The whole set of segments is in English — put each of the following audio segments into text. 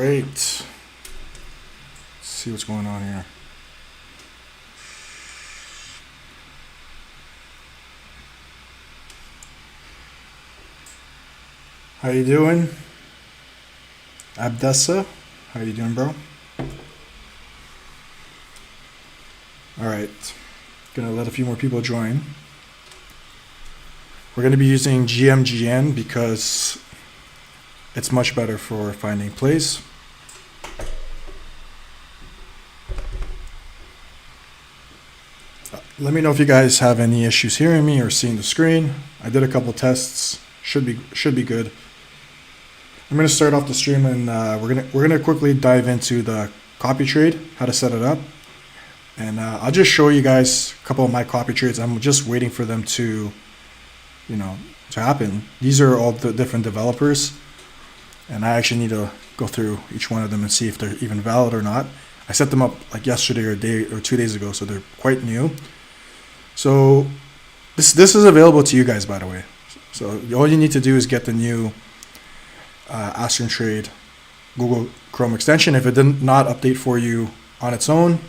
right. Let's see what's going on here. How you doing? Abdessa, how you doing, bro? All right, gonna let a few more people join. We're gonna be using GMGN because it's much better for finding plays. Let me know if you guys have any issues hearing me or seeing the screen. I did a couple tests, should be good. I'm gonna start off the stream and we're gonna quickly dive into the copy trade, how to set it up, and I'll just show you guys a couple of my copy trades. I'm just waiting for them to, to happen. These are all the different developers, and I actually need to go through each one of them and see if they're even valid or not. I set them up like yesterday or a day or 2 days ago, so they're quite new. So this is available to you guys, by the way. So all you need to do is get the new app.astrum.trade Google Chrome extension. If it did not update for you on its own,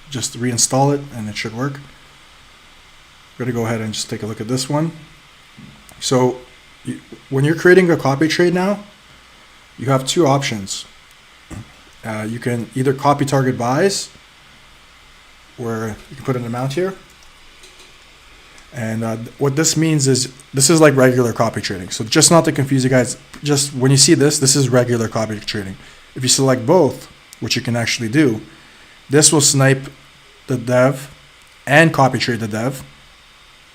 just reinstall it and it should work. We're gonna go ahead and just take a look at this one. So when you're creating a copy trade now, you have two options. You can either copy target buys, where you can put an amount here. And what this means is, this is like regular copy trading. So just not to confuse you guys, just when you see this is regular copy trading. If you select both, which you can actually do, this will snipe the dev and copy trade the dev.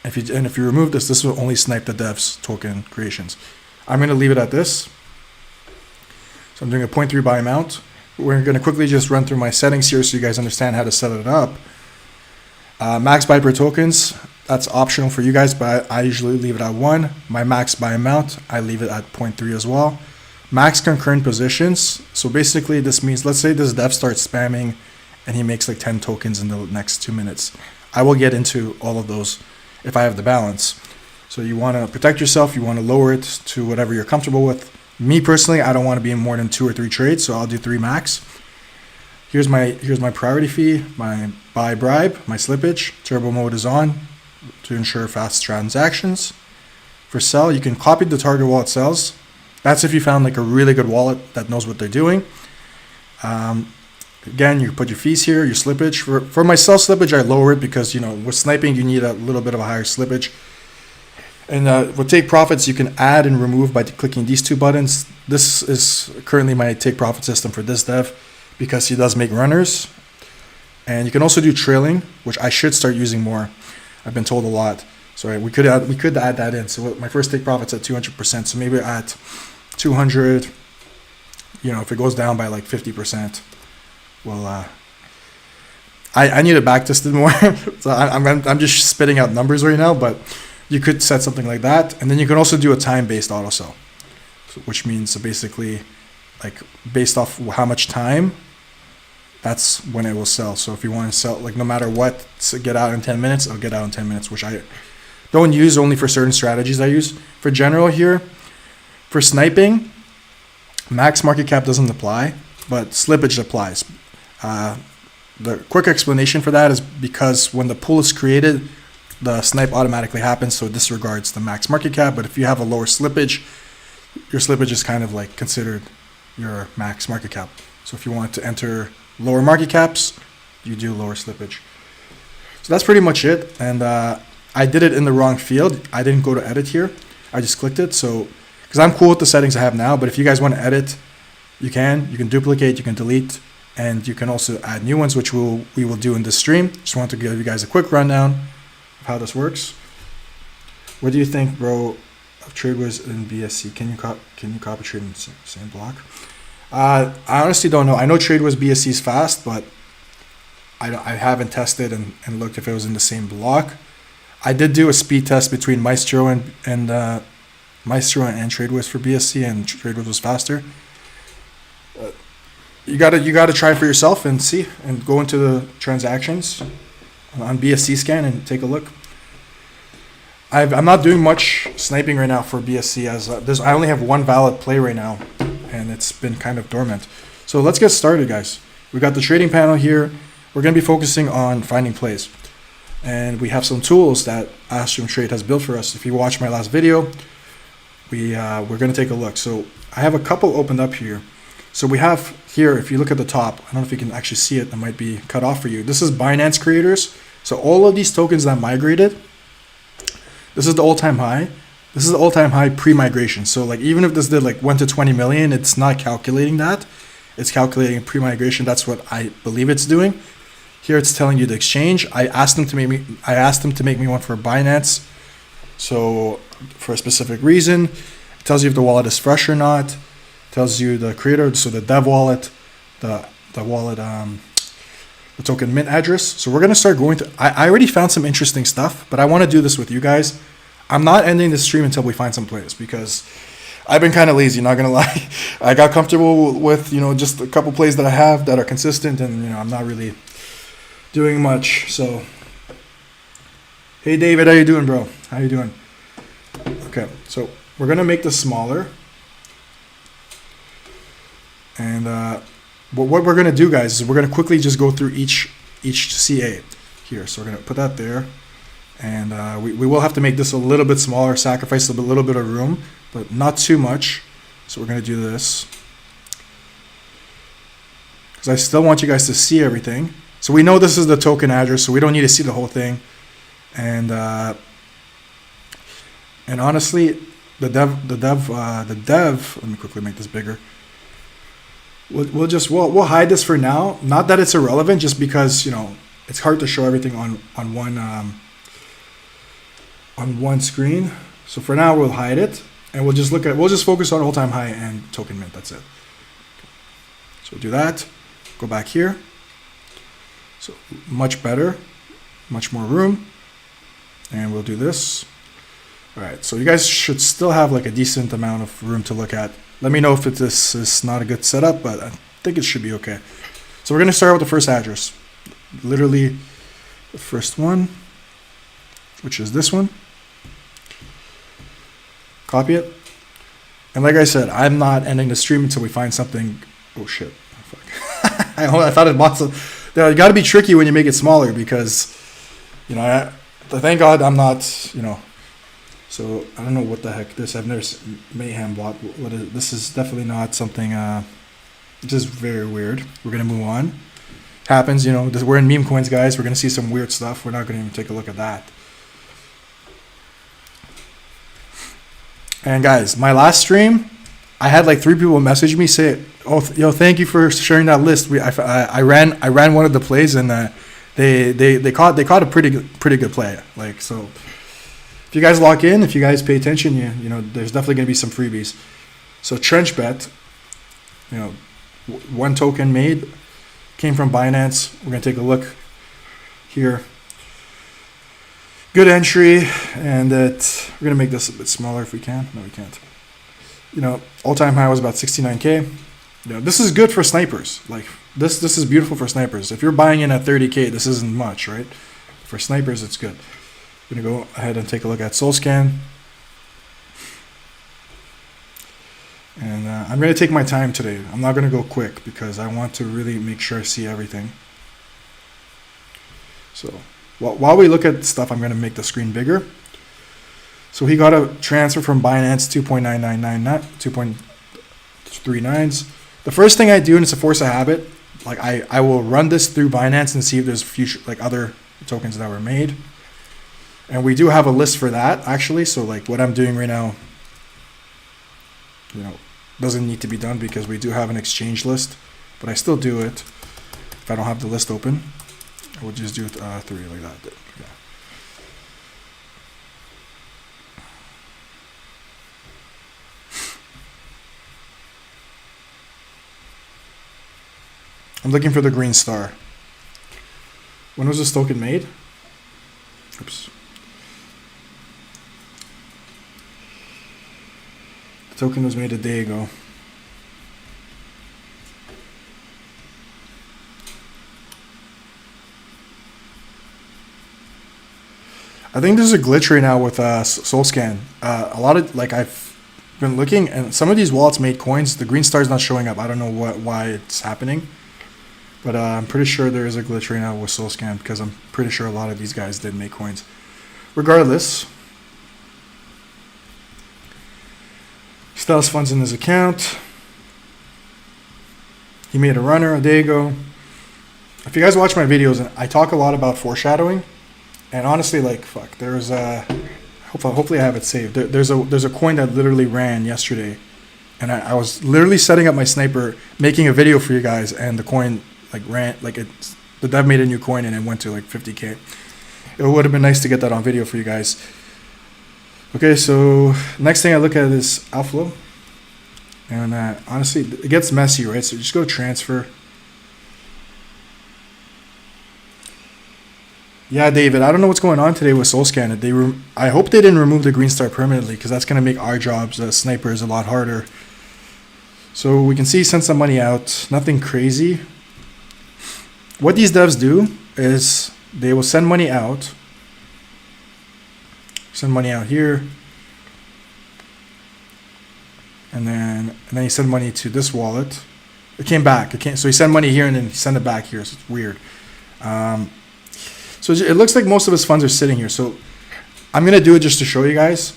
If you remove this will only snipe the dev's token creations. I'm going to leave it at this. So I'm doing a 0.3 buy amount. We're going to quickly just run through my settings here so you guys understand how to set it up. Max buy per tokens, that's optional for you guys, but I usually leave it at 1. My max buy amount, I leave it at 0.3 as well. Max concurrent positions, so basically this means, let's say this dev starts spamming and he makes like 10 tokens in the next 2 minutes. I will get into all of those if I have the balance. So you want to protect yourself, you want to lower it to whatever you're comfortable with. Me personally, I don't want to be in more than 2 or 3 trades, so I'll do 3 max. Here's my priority fee, my buy bribe, my slippage. Turbo mode is on to ensure fast transactions. For sell, you can copy the target wallet sells. That's if you found like a really good wallet that knows what they're doing. Again, you put your fees here, your slippage. For my sell slippage, I lower it because with sniping you need a little bit of a higher slippage. And with take profits, you can add and remove by clicking these 2 buttons. This is currently my take profit system for this dev because he does make runners. And you can also do trailing, which I should start using more. I've been told a lot. So we could add that in. So my first take profit's at 200%. So maybe at 200, if it goes down by like 50%, well, I need to backtest it more. So I'm just spitting out numbers right now, but you could set something like that. And then you can also do a time-based auto sell, which means basically like based off how much time, that's when it will sell. So if you want to sell, like no matter what, get out in 10 minutes, I'll get out in 10 minutes, which I don't use, only for certain strategies I use. For general here, for sniping, max market cap doesn't apply, but slippage applies. The quick explanation for that is because when the pool is created, the snipe automatically happens, so it disregards the max market cap. But if you have a lower slippage, your slippage is kind of like considered your max market cap. So if you want to enter lower market caps, you do lower slippage. So that's pretty much it. And I did it in the wrong field. I didn't go to edit here. I just clicked it. So because I'm cool with the settings I have now, but if you guys want to edit, you can duplicate, you can delete, and you can also add new ones, which we will do in this stream. Just want to give you guys a quick rundown of how this works. What do you think, bro, of TradeWiz and BSC? Can you copy trade in the same block? I honestly don't know. I know TradeWiz BSC is fast, but I haven't tested and looked if it was in the same block. I did do a speed test between Maestro and TradeWiz for BSC, and TradeWiz was faster. You gotta try for yourself and see, and go into the transactions on BSC scan and take a look. I'm not doing much sniping right now for BSC as I only have one valid play right now, and it's been kind of dormant. So let's get started, guys. We got the trading panel here. We're going to be focusing on finding plays. And we have some tools that app.astrum.trade has built for us. If you watched my last video, we're going to take a look. So I have a couple opened up here. So we have here, if you look at the top, I don't know if you can actually see it, it might be cut off for you. This is Binance creators. So all of these tokens that migrated, this is the all-time high. This is the all-time high pre-migration. So like even if this did like 1 to 20 million, it's not calculating that. It's calculating pre-migration. That's what I believe it's doing. Here it's telling you the exchange. I asked them to make me one for Binance. So for a specific reason, it tells you if the wallet is fresh or not. It tells you the creator, so the dev wallet, the wallet, the token mint address. So we're gonna start going to. I already found some interesting stuff, but I want to do this with you guys. I'm not ending the stream until we find some plays because I've been kind of lazy, not gonna lie. I got comfortable with, just a couple plays that I have that are consistent, and I'm not really doing much. So hey David, how you doing, bro? How you doing? Okay, so we're gonna make this smaller, and what we're gonna do, guys, is we're gonna quickly just go through each CA here. So we're gonna put that there, and we will have to make this a little bit smaller, sacrifice a little bit of room, but not too much. So we're going to do this because I still want you guys to see everything. So we know this is the token address, so we don't need to see the whole thing. And honestly, the dev. Let me quickly make this bigger. We'll hide this for now. Not that it's irrelevant, just because it's hard to show everything on one screen. So for now, we'll hide it. And we'll just focus on all-time high and token mint. That's it. So we'll do that. Go back here. So much better, much more room. And we'll do this. All right. So you guys should still have like a decent amount of room to look at. Let me know if this is not a good setup, but I think it should be okay. So we're going to start with the first address. Literally the first one, which is this one. Copy it. And like I said, I'm not ending the stream until we find something. Oh shit. Oh, fuck. I thought it bought some. You got to be tricky when you make it smaller because, thank God I'm not, So I don't know what the heck this. I've never seen Mayhem bot. What is this? Is definitely not something. Just very weird. We're gonna move on. Happens, we're in meme coins, guys. We're gonna see some weird stuff. We're not gonna even take a look at that. And guys, my last stream, I had like 3 people message me say, "Oh, thank you for sharing that list." I ran one of the plays, and they caught a pretty good play. Like, so, if you guys lock in, if you guys pay attention, there's definitely gonna be some freebies. So trench bet, one token made, came from Binance. We're gonna take a look here. Good entry, and we're gonna make this a bit smaller if we can. No, we can't. All-time high was about 69K. This is good for snipers. Like this is beautiful for snipers. If you're buying in at 30K, this isn't much, right? For snipers, it's good. I'm gonna go ahead and take a look at SoulScan, and I'm gonna take my time today. I'm not gonna go quick because I want to really make sure I see everything. So while we look at stuff, I'm going to make the screen bigger. So he got a transfer from Binance 2.39s. The first thing I do, and it's a force of habit, like I will run this through Binance and see if there's future other tokens that were made. And we do have a list for that actually. So like what I'm doing right now, doesn't need to be done because we do have an exchange list, but I still do it if I don't have the list open. I would just do 3 like that. Yeah. I'm looking for the green star. When was this token made? Oops. The token was made a day ago. I think there's a glitch right now with SoulScan. A lot of been looking, and some of these wallets made coins. The green star is not showing up. I don't know why it's happening, but I'm pretty sure there is a glitch right now with SoulScan, because I'm pretty sure a lot of these guys did make coins. Regardless, still has funds in his account. He made a runner a day ago. If you guys watch my videos, I talk a lot about foreshadowing, and honestly, like, fuck, there's a hopefully I have it saved. There's a coin that literally ran yesterday, and I was literally setting up my sniper, making a video for you guys, and the coin like ran, like the dev made a new coin and it went to like 50K. It would have been nice to get that on video for you guys. Okay, so next thing I look at is outflow, and honestly, it gets messy, right? So just go transfer. Yeah, David, I don't know what's going on today with SoulScan. I hope they didn't remove the green star permanently, because that's going to make our jobs as snipers a lot harder. So we can see send some money out. Nothing crazy. What these devs do is they will send money out. Send money out here. And then you send money to this wallet. It came back. So he sent money here and then he sent it back here. So it's weird. So it looks like most of his funds are sitting here. So I'm going to do it just to show you guys.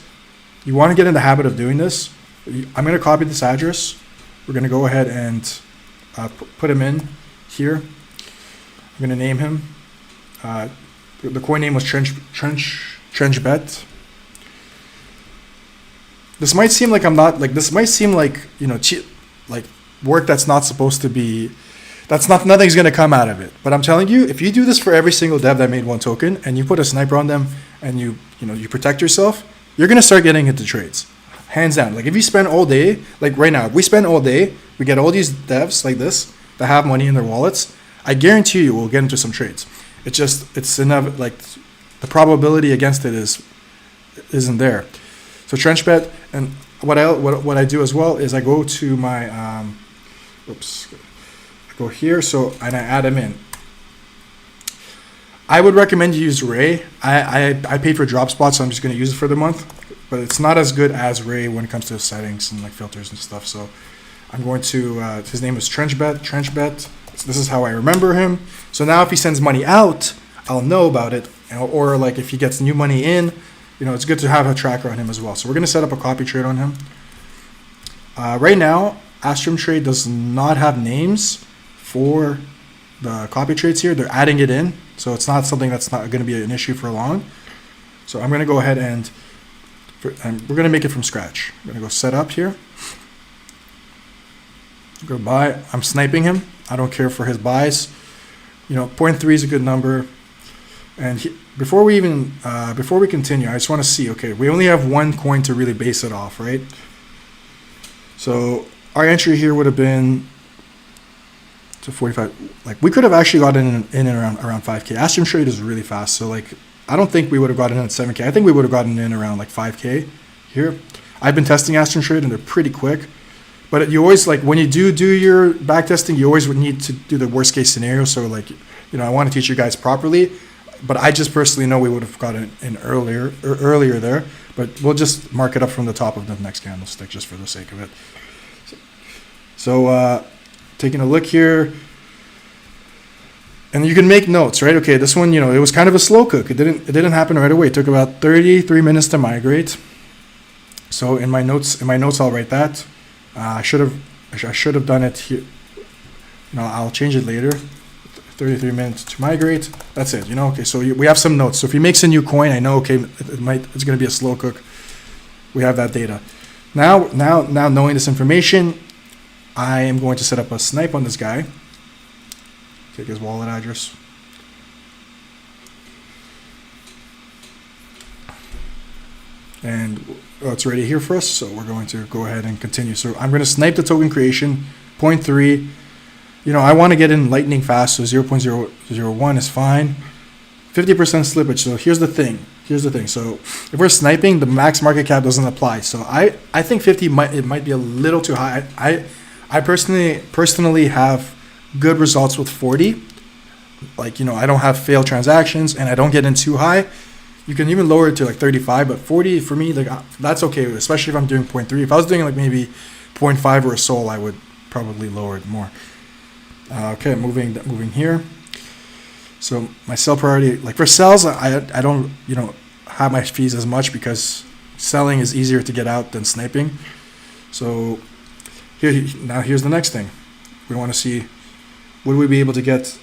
You want to get in the habit of doing this. I'm going to copy this address. We're going to go ahead and put him in here. I'm going to name him. The coin name was Trench Bet. This might seem like this might seem like, you know, like work that's not supposed to be. Nothing's going to come out of it. But I'm telling you, if you do this for every single dev that made one token, and you put a sniper on them, and you protect yourself, you're going to start getting into trades. Hands down. Like if you spend all day, like right now, if we spend all day, we get all these devs like this that have money in their wallets, I guarantee you we'll get into some trades. It's enough, like the probability against it isn't there. So trench bet, and what I do as well is I go to my go here, and I add them in. I would recommend you use Ray. I paid for drop spots, so I'm just going to use it for the month, but it's not as good as Ray when it comes to settings and like filters and stuff. So I'm going to his name is Trench Bet. So this is how I remember him. So now if he sends money out, I'll know about it, or like if he gets new money in, you know, it's good to have a tracker on him as well. So we're going to set up a copy trade on him. Right now, app.astrum.trade does not have names for the copy trades here. They're adding it in, so it's not something that's not going to be an issue for long. So I'm going to go ahead and we're going to make it from scratch. I'm going to go set up here. Go buy. I'm sniping him. I don't care for his buys. You know, 0.3 is a good number. And before we continue, I just want to see. Okay, we only have one coin to really base it off, right? So our entry here would have been to 45. Like we could have actually gotten in around 5K. app.astrum.trade is really fast, so like I don't think we would have gotten in at 7K. I think we would have gotten in around like 5K here. I've been testing app.astrum.trade and they're pretty quick. But you always, like when you do your back testing, you always would need to do the worst case scenario. So like, you know, I want to teach you guys properly, but I just personally know we would have gotten in earlier there. But we'll just mark it up from the top of the next candlestick just for the sake of it. So taking a look here, and you can make notes, right? Okay, this one, you know, it was kind of a slow cook. It didn't happen right away. It took about 33 minutes to migrate. So in my notes, I'll write that. I should have done it here. No, I'll change it later. 33 minutes to migrate. That's it. You know. Okay. So we have some notes. So if he makes a new coin, I know. Okay, it's going to be a slow cook. We have that data. Now knowing this information, I am going to set up a snipe on this guy. Take his wallet address. And it's already here for us, so we're going to go ahead and continue. So I'm going to snipe the token creation, 0.3. You know, I want to get in lightning fast, so 0.001 is fine. 50% slippage. So here's the thing. So if we're sniping, the max market cap doesn't apply. So I think 50 might be a little too high. I personally have good results with 40. Like, you know, I don't have failed transactions and I don't get in too high. You can even lower it to like 35, but 40 for me, like that's okay, especially if I'm doing 0.3. If I was doing like maybe 0.5 or a sol, I would probably lower it more. Okay, moving here. So my sell priority, like for sells, I don't have my fees as much because selling is easier to get out than sniping. So here's the next thing. We want to see, would we be able to get?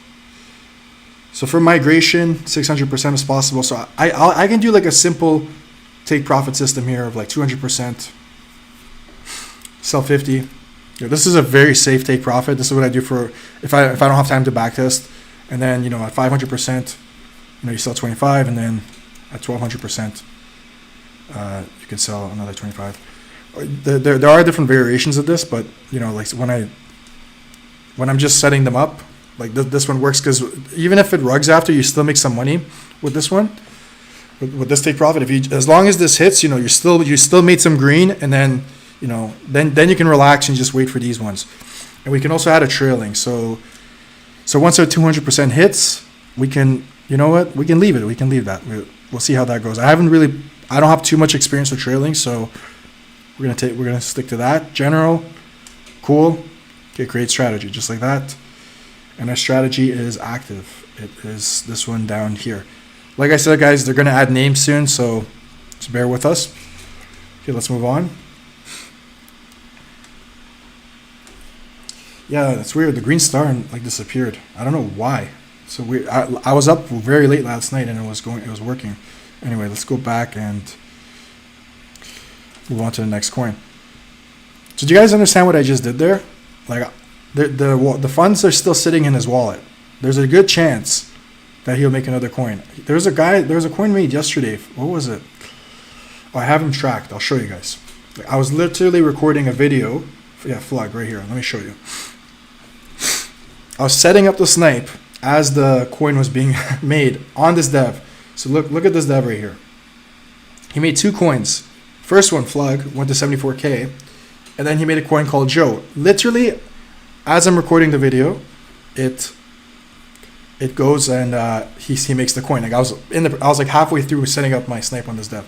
So for migration, 600% as possible. So I can do like a simple take profit system here of like 200%, sell 50. This is a very safe take profit. This is what I do for if I don't have time to backtest. And then at 500%, you sell 25, and then at 1200%, you can sell another 25. There are different variations of this, but like when I'm just setting them up, like this one works because even if it rugs after, you still make some money with this one, with this take profit. As long as this hits, you still made some green, and then then you can relax and just wait for these ones. And we can also add a trailing. So once our 200% hits, we can, we can leave it. We can leave that. We'll see how that goes. I don't have too much experience with trailing, so we're gonna stick to that. General, cool. Okay, create strategy, just like that. And our strategy is active. It is this one down here. Like I said, guys, they're gonna add names soon, so just bear with us. Okay, let's move on. Yeah, that's weird. The green star like disappeared. I don't know why. So weird. I was up very late last night and it was working. Anyway, let's go back and move on to the next coin. So do you guys understand what I just did there? Like the funds are still sitting in his wallet. There's a good chance that he'll make another coin. There was a coin made yesterday. What was it? Oh, I have him tracked. I'll show you guys. I was literally recording a video. Yeah, flag right here. Let me show you. I was setting up the snipe as the coin was being made on this dev. So look at this dev right here. He made 2 coins. First one, Flug, went to 74K. And then he made a coin called Joe. Literally, as I'm recording the video, it goes and he makes the coin. Like I was like halfway through setting up my snipe on this dev.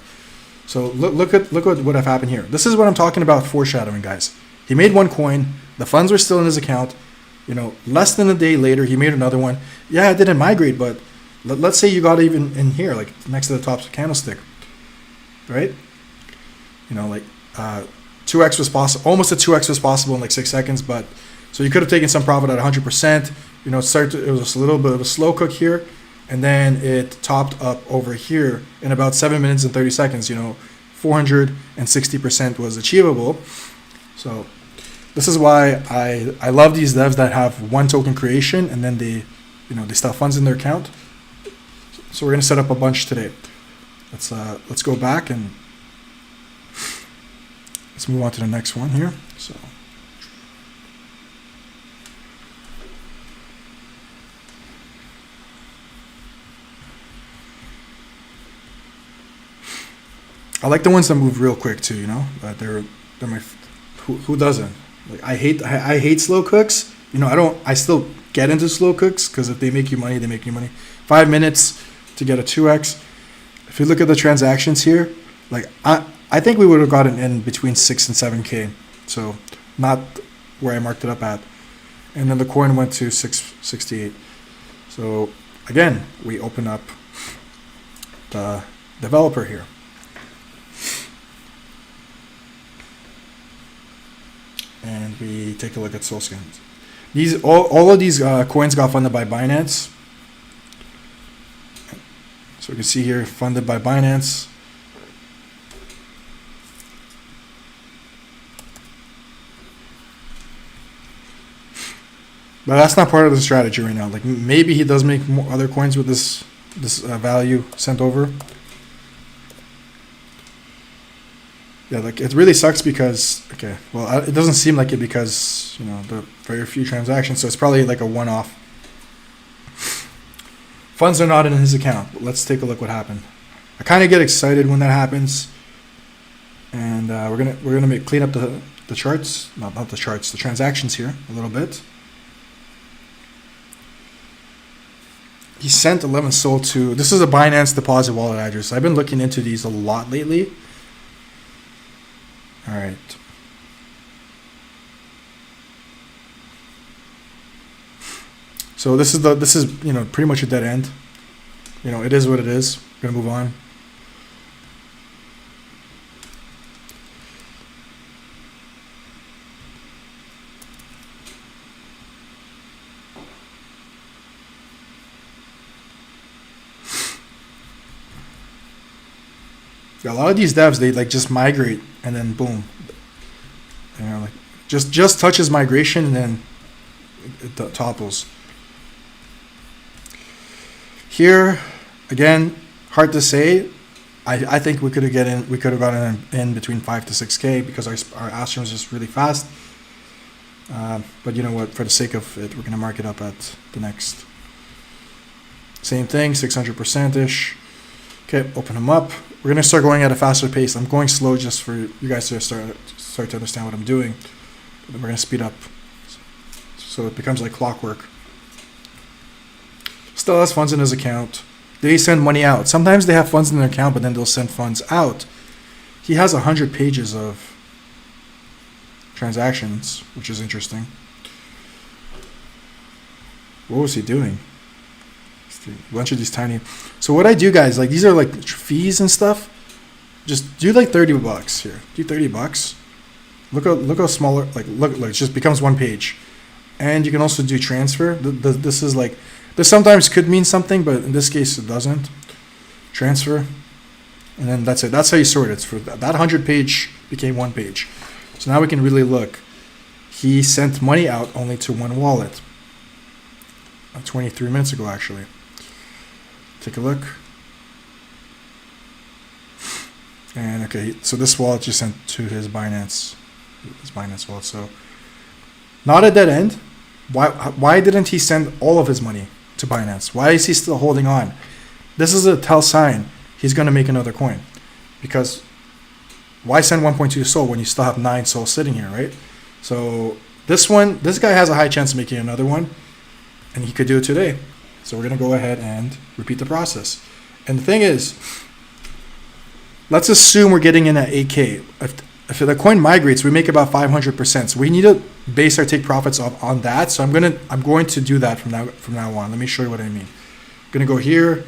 So look at what have happened here. This is what I'm talking about, foreshadowing, guys. He made 1 coin. The funds were still in his account. Less than a day later, he made another one. Yeah, it didn't migrate, but let's say you got even in here, like next to the top candlestick, right? Like 2x was possible, almost a 2x was possible in like 6 seconds. But so you could have taken some profit at 100%. It was a little bit of a slow cook here, and then it topped up over here in about 7 minutes and 30 seconds. 460% was achievable. So this is why I love these devs that have 1 token creation and then they still have funds in their account. So we're gonna set up a bunch today. Let's go back and let's move on to the next one here. So I like the ones that move real quick too. They're my who doesn't? Like I hate slow cooks. I still get into slow cooks because if they make you money, they make you money. 5 minutes to get a 2x. If you look at the transactions here, like I think we would have gotten in between 6 and 7K. So not where I marked it up at. And then the coin went to 668. So again, we open up the developer here. And we take a look at soul scans. All of these coins got funded by Binance. So we can see here, funded by Binance. But that's not part of the strategy right now. Like maybe he does make more other coins with this value sent over. Yeah, like it really sucks because it doesn't seem like it because there are very few transactions, so it's probably like a one-off. Funds are not in his account. But let's take a look what happened. I kind of get excited when that happens, and we're gonna clean up the charts, not the charts, the transactions here a little bit. he sent 11, sold 2. This is a Binance deposit wallet address. I've been looking into these a lot lately. All right. So this is you know, pretty much a dead end. You know, it is what it is. We're gonna move on. Yeah, a lot of these devs, they like just migrate and then boom, you know, like just touches migration and then it topples. Here, again, hard to say. I think we could have gotten in between 5 to 6K because our Astrum is just really fast. But you know what? For the sake of it, we're gonna mark it up at the next. Same thing, 600% ish. Okay, open them up. We're gonna start going at a faster pace. I'm going slow just for you guys to start to understand what I'm doing. But then we're gonna speed up, so it becomes like clockwork. Still has funds in his account. They send money out. Sometimes they have funds in their account, but then they'll send funds out. He has 100 pages of transactions, which is interesting. What was he doing? A bunch of these tiny. So what I do, guys, like these are like fees and stuff. Just do like $30 here. Do $30. Look how smaller. Like look, it just becomes one page. And you can also do transfer. This is like, this sometimes could mean something, but in this case it doesn't. Transfer, and then that's it. That's how you sort it. It's for that 100 page became one page. So now we can really look. He sent money out only to one wallet. 23 minutes ago, actually. Take a look. And okay, so this wallet just sent to his Binance wallet. So not a dead end. Why didn't he send all of his money to Binance? Why is he still holding on? This is a tell sign he's going to make another coin. Because why send 1.2 SOL when you still have 9 SOL sitting here, right? So this guy has a high chance of making another one, and he could do it today. So we're going to go ahead and repeat the process. And the thing is, let's assume we're getting in at 8K. If the coin migrates, we make about 500%. So we need to base our take profits on that. So I'm going to do that from now on. Let me show you what I mean. I'm going to go here.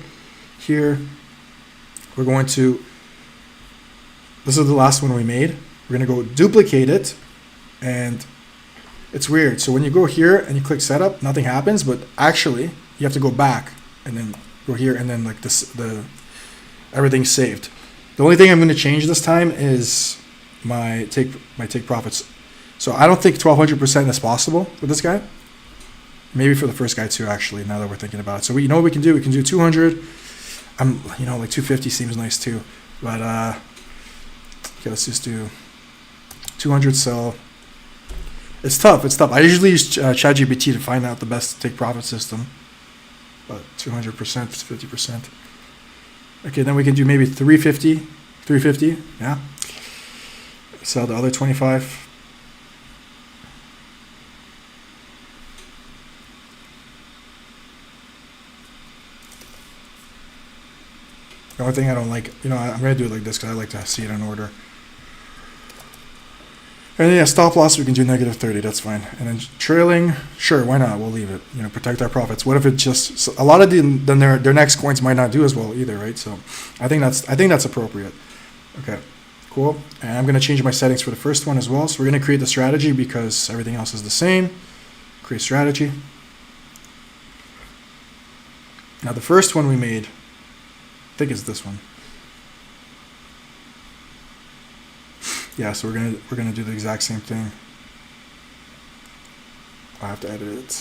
We're going to, this is the last one we made. We're going to go duplicate it, and it's weird. So when you go here and you click setup, nothing happens, but actually you have to go back and then go here, and then like this, everything's saved. The only thing I'm going to change this time is my take profits. So I don't think 1200% is possible with this guy. Maybe for the first guy too, actually, now that we're thinking about it. So you know what we can do? We can do 200. You know, like 250 seems nice too. But okay, let's just do 200 sell. It's tough. I usually use ChatGPT to find out the best take profit system. But 200%, 50%. Okay, then we can do maybe 350, yeah. Sell the other 25. The only thing I don't like, you know, I'm going to do it like this because I like to see it in order. And then, yeah, stop loss, we can do negative 30, that's fine. And then trailing, sure, why not? We'll leave it, you know, protect our profits. What if it just, a lot of then their next coins might not do as well either, right? So I think that's appropriate. Okay, cool. And I'm going to change my settings for the first one as well. So we're going to create the strategy because everything else is the same. Create strategy. Now the first one we made, I think it's this one. Yeah, so we're gonna do the exact same thing. I have to edit it.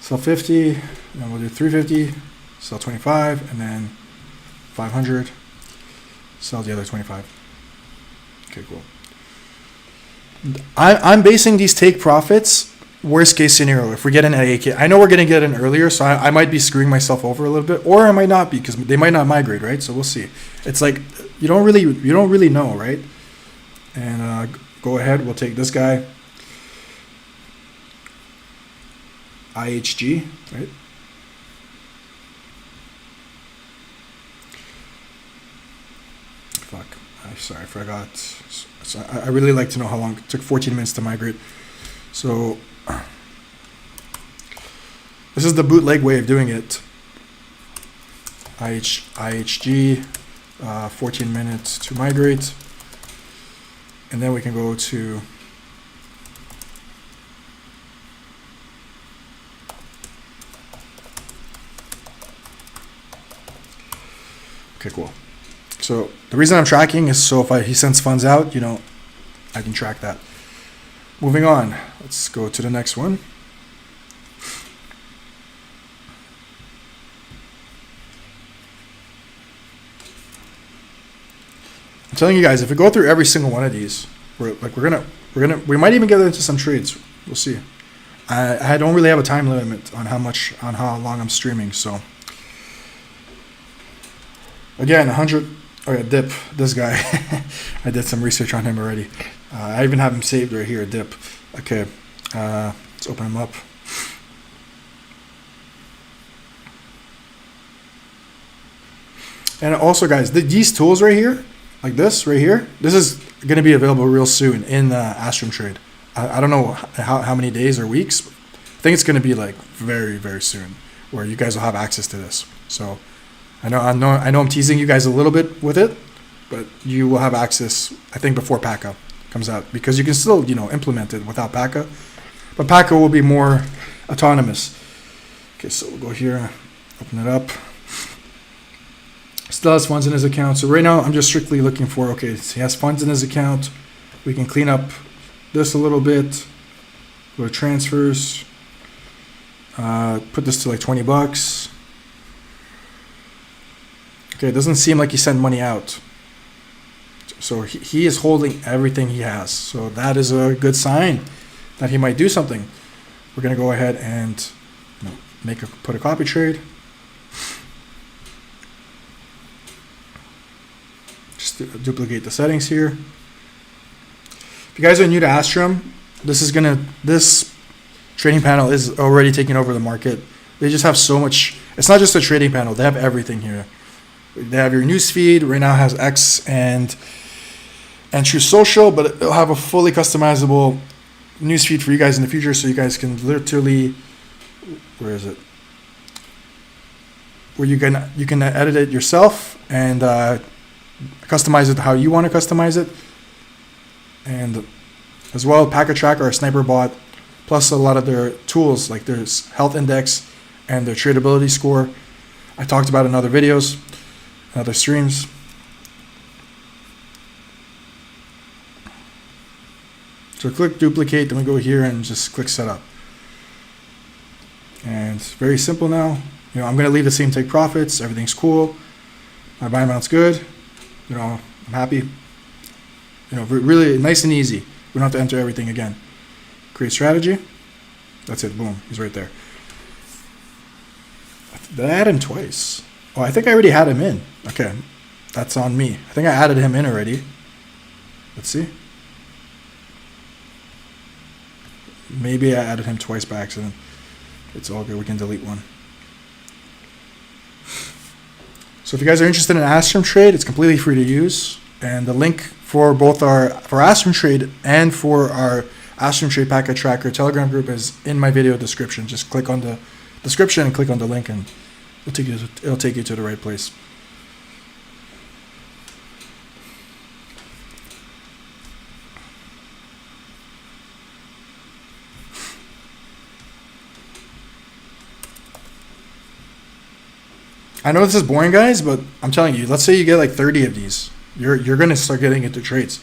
Sell 50, and then we'll do 350, sell 25, and then 500, sell the other 25. Okay, cool. I'm basing these take profits worst case scenario. If we get in at 8K, I know we're going to get in earlier, so I might be screwing myself over a little bit, or I might not be because they might not migrate, right? So we'll see. It's like you don't really know, right? And go ahead, we'll take this guy. IHG, right? Fuck. Sorry, I forgot. So I really like to know how long it took. 14 minutes to migrate. So this is the bootleg way of doing it. IHG, 14 minutes to migrate. And then we can go to okay, cool. So the reason I'm tracking is so if he sends funds out, you know, I can track that. Moving on, let's go to the next one. I'm telling you guys, if we go through every single one of these, we might even get into some trades. We'll see. I don't really have a time limit on how long I'm streaming. So again, 100. Oh yeah, dip. This guy, I did some research on him already. I even have him saved right here. Dip. Okay, let's open him up. And also, guys, these tools right here. Like this right here, this is going to be available real soon in Astrum.trade. I don't know how many days or weeks. I think it's going to be like very, very soon where you guys will have access to this. So I know I'm teasing you guys a little bit with it, but you will have access, I think, before Paca comes out, because you can still, you know, implement it without Paca, but Paca will be more autonomous. Okay, so we'll go here, open it up. Still has funds in his account. So right now I'm just strictly looking for, okay, so he has funds in his account. We can clean up this a little bit. Go to transfers. Put this to like 20 bucks. Okay, it doesn't seem like he sent money out. So he is holding everything he has. So that is a good sign that he might do something. We're going to go ahead and, you know, put a copy trade. Duplicate the settings here. If you guys are new to Astrum, this trading panel is already taking over the market. They just have so much. It's not just a trading panel. They have everything here. They have your news feed. Right now it has X and True Social, but it'll have a fully customizable news feed for you guys in the future, so you guys can literally, where is it? Where you can edit it yourself and customize it how you want to customize it. And as well, Paca Tracker, our sniper bot, plus a lot of their tools like their health index and their tradability score. I talked about in other videos, in other streams. So click duplicate, then we go here and just click setup. And it's very simple now. You know, I'm going to leave the same take profits. Everything's cool. My buy amount's good. You know, I'm happy. You know, really nice and easy. We don't have to enter everything again. Create strategy. That's it. Boom. He's right there. Did I add him twice? Oh, I think I already had him in. Okay. That's on me. I think I added him in already. Let's see. Maybe I added him twice by accident. It's all good. We can delete one. So if you guys are interested in Astrum.trade, it's completely free to use. And the link for both for Astrum.trade and for our Astrum.trade Paca Tracker Telegram group is in my video description. Just click on the description and click on the link, and it'll take you to the right place. I know this is boring, guys, but I'm telling you, let's say you get like 30 of these. You're going to start getting into trades.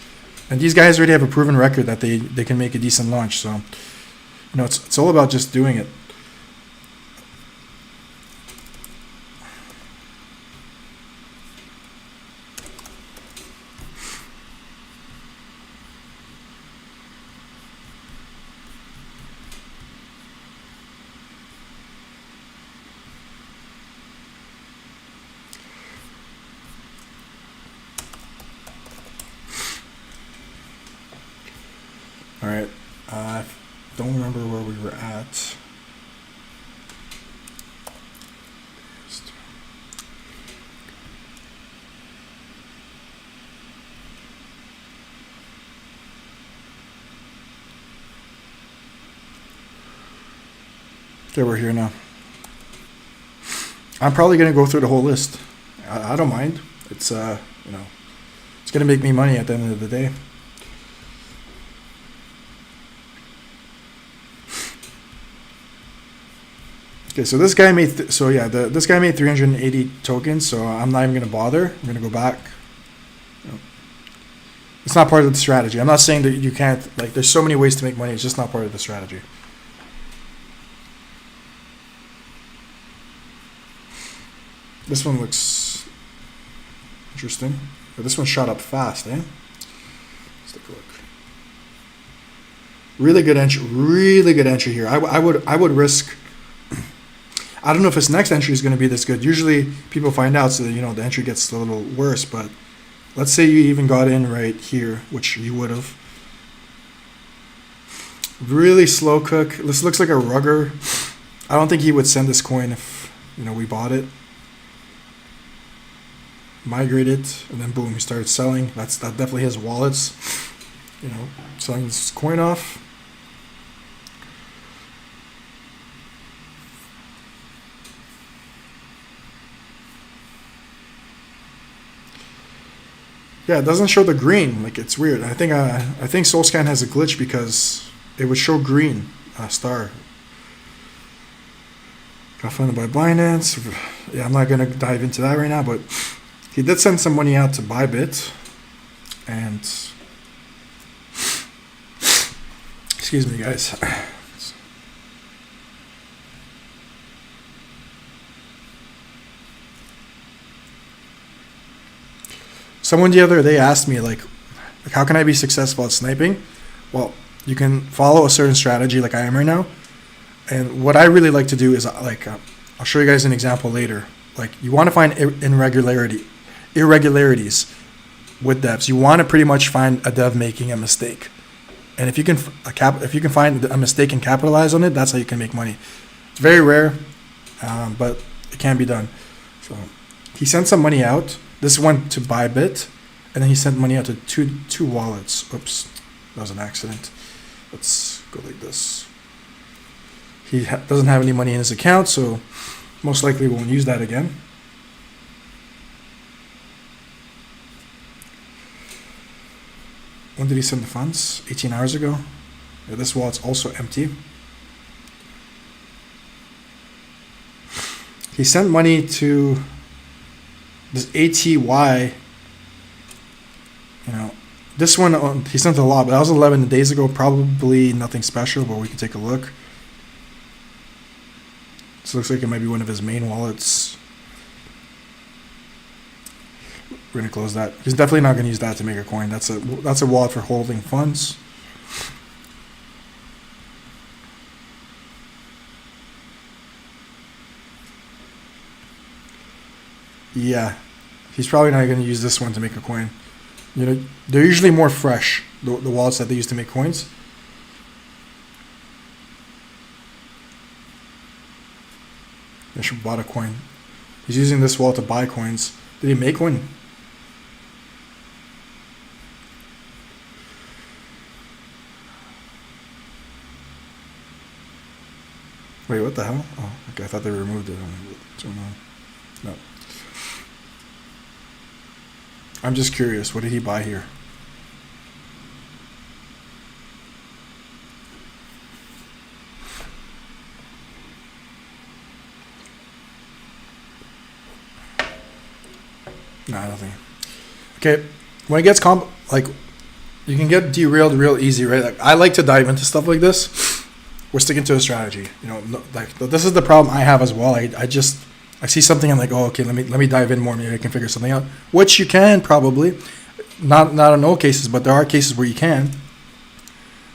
And these guys already have a proven record that they can make a decent launch. So, you know, it's all about just doing it. All right, I don't remember where we were at. Okay, we're here now. I'm probably gonna go through the whole list. I don't mind. It's you know, it's gonna make me money at the end of the day. Okay, so this guy made this guy made 380 tokens. So I'm not even gonna bother. I'm gonna go back. It's not part of the strategy. I'm not saying that you can't, like, there's so many ways to make money. It's just not part of the strategy. This one looks interesting. But this one shot up fast, eh? Let's take a look. Really good entry here. I would risk. I don't know if his next entry is going to be this good. Usually people find out, so that, you know, the entry gets a little worse, but let's say you even got in right here, which you would have. Really slow cook. This looks like a rugger. I don't think he would send this coin if, you know, we bought it. Migrate it, and then boom, he started selling. That definitely his wallets. You know, selling this coin off. Yeah, it doesn't show the green. Like, it's weird. I think SoulScan has a glitch because it would show green star. Got funded by Binance. Yeah, I'm not gonna dive into that right now, but he did send some money out to Bybit, and excuse me, guys. Someone the other day asked me, like how can I be successful at sniping? Well, you can follow a certain strategy like I am right now. And what I really like to do is, like, I'll show you guys an example later. Like, you want to find irregularities with devs. You want to pretty much find a dev making a mistake. And if you can find a mistake and capitalize on it, that's how you can make money. It's very rare, but it can be done. So he sent some money out. This went to Bybit, and then he sent money out to two wallets. Oops, that was an accident. Let's go like this. He doesn't have any money in his account, so most likely won't use that again. When did he send the funds? 18 hours ago. Yeah, this wallet's also empty. He sent money to this ATY. You know, this one he sent a lot, but that was 11 days ago. Probably nothing special, but we can take a look. This looks like it might be one of his main wallets. We're gonna close that. He's definitely not gonna use that to make a coin. That's a wallet for holding funds. Yeah, he's probably not gonna use this one to make a coin. You know, they're usually more fresh, the wallets that they use to make coins. I should have bought a coin. He's using this wallet to buy coins. Did he make one? Wait, what the hell? Oh, okay, I thought they removed it. No. I'm just curious. What did he buy here? No, I don't think. Okay, when it gets like, you can get derailed real easy, right? Like, I like to dive into stuff like this. We're sticking to a strategy, you know. Like, this is the problem I have as well. I see something, I'm like, oh, okay, let me dive in more. Maybe I can figure something out. Which you can probably, not in all cases, but there are cases where you can.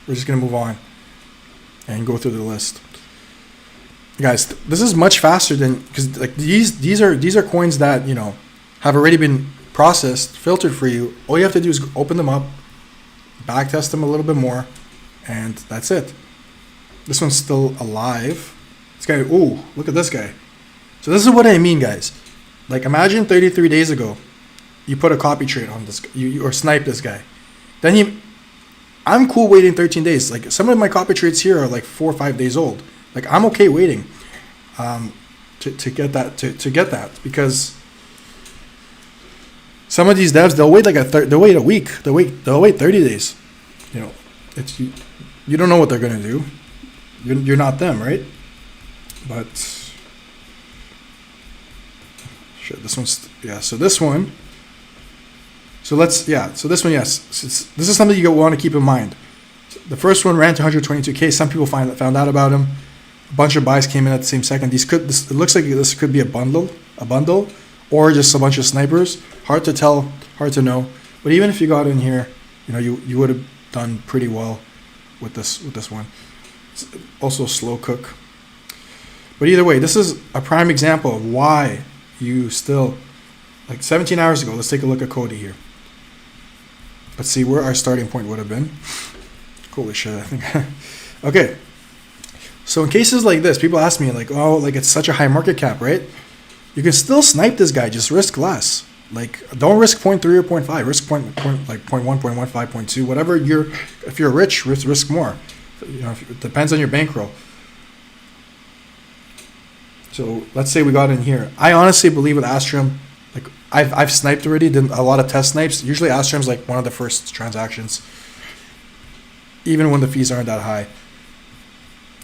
We're just gonna move on and go through the list, guys. This is much faster than, because like these are coins that, you know, have already been processed, filtered for you. All you have to do is open them up, back test them a little bit more, and that's it. This one's still alive. This guy, ooh, look at this guy. So this is what I mean, guys. Like, imagine 33 days ago, you put a copy trade on this, or snipe this guy. Then I'm cool waiting 13 days. Like, some of my copy trades here are like 4 or 5 days old. Like I'm okay waiting to get that because some of these devs, they'll wait like they'll wait a week, they'll wait 30 days. You know, it's you don't know what they're gonna do. You're not them, right? But shit, this one's So this one. So this one, yes. This is something you want to keep in mind. The first one ran to 122K. Some people found out about him. A bunch of buys came in at the same second. It looks like this could be a bundle, or just a bunch of snipers. Hard to tell, hard to know. But even if you got in here, you know, you would have done pretty well with this one. It's also a slow cook. But either way, this is a prime example of why you still, like 17 hours ago, let's take a look at Cody here. Let's see where our starting point would have been. Holy shit, I think. Okay. So in cases like this, people ask me like, oh, like it's such a high market cap, right? You can still snipe this guy, just risk less. Like don't risk 0.3 or 0.5, risk like 0.1, 0.15, 0.2, whatever if you're rich, risk more. You know, it depends on your bankroll. So let's say we got in here. I honestly believe with Astrum, like I've sniped already, did a lot of test snipes. Usually Astrum's like one of the first transactions, even when the fees aren't that high.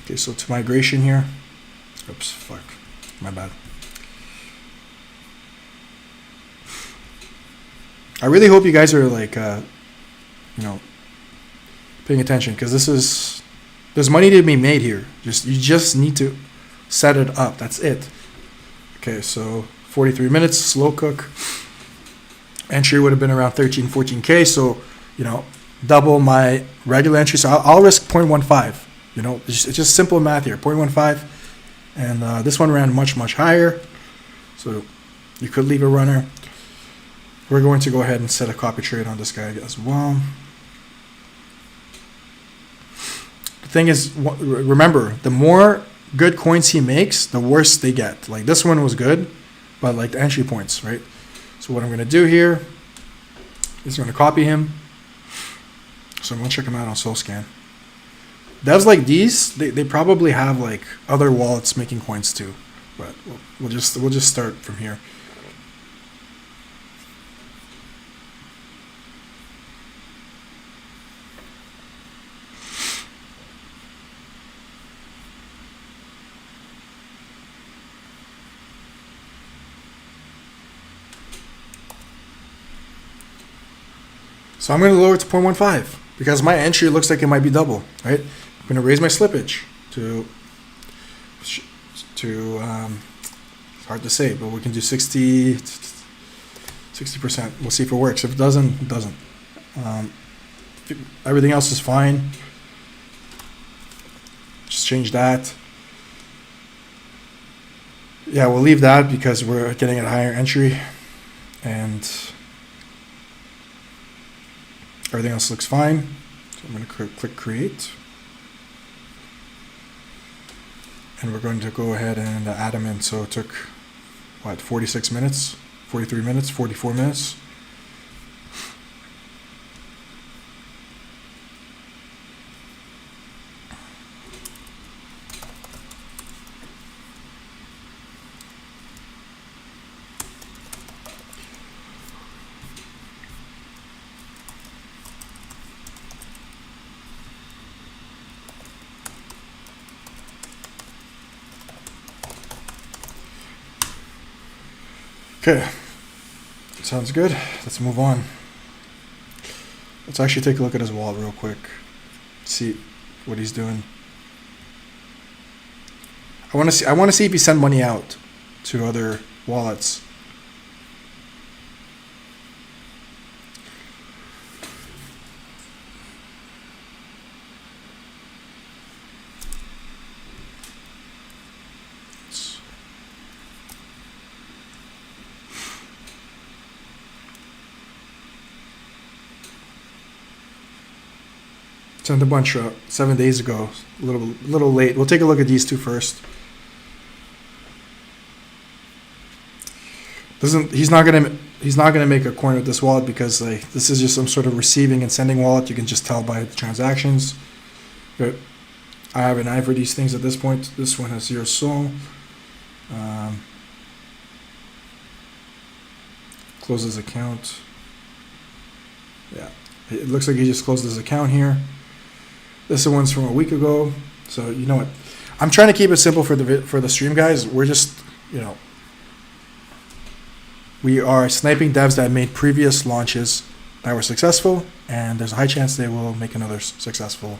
Okay, so to migration here. Oops, fuck, my bad. I really hope you guys are like, you know, paying attention because there's money to be made here. You just need to set it up. That's it. Okay, so 43 minutes, slow cook. Entry would have been around 13, 14K. So, you know, double my regular entry. So I'll risk 0.15. You know, it's just simple math here. 0.15. And this one ran much, much higher. So you could leave a runner. We're going to go ahead and set a copy trade on this guy as well. The thing is, remember, the more good coins he makes, the worse they get. Like this one was good, but like the entry points, right? So what I'm going to do here is I'm going to copy him. So I'm going to check him out on SoulScan. Devs like these, they probably have like other wallets making coins too, but we'll just start from here. So I'm going to lower it to 0.15 because my entry looks like it might be double, right? I'm going to raise my slippage to it's hard to say, but we can do 60%. We'll see if it works. If it doesn't, it doesn't. Everything else is fine. Just change that. Yeah, we'll leave that because we're getting a higher entry and everything else looks fine. So I'm going to click create. And we're going to go ahead and add them in. So it took, what, 46 minutes, 43 minutes, 44 minutes. Okay, sounds good. Let's move on. Let's actually take a look at his wallet real quick. See what he's doing. I want to see if he sent money out to other wallets. Sent a bunch 7 days ago, a little late. We'll take a look at these two first. He's not gonna make a coin with this wallet because like this is just some sort of receiving and sending wallet. You can just tell by the transactions. But I have an eye for these things at this point. This one has 0 soul. Close his account. Yeah, it looks like he just closed his account here. This one's from a week ago. So you know what? I'm trying to keep it simple for the stream, guys. We're just, you know, we are sniping devs that made previous launches that were successful, and there's a high chance they will make another successful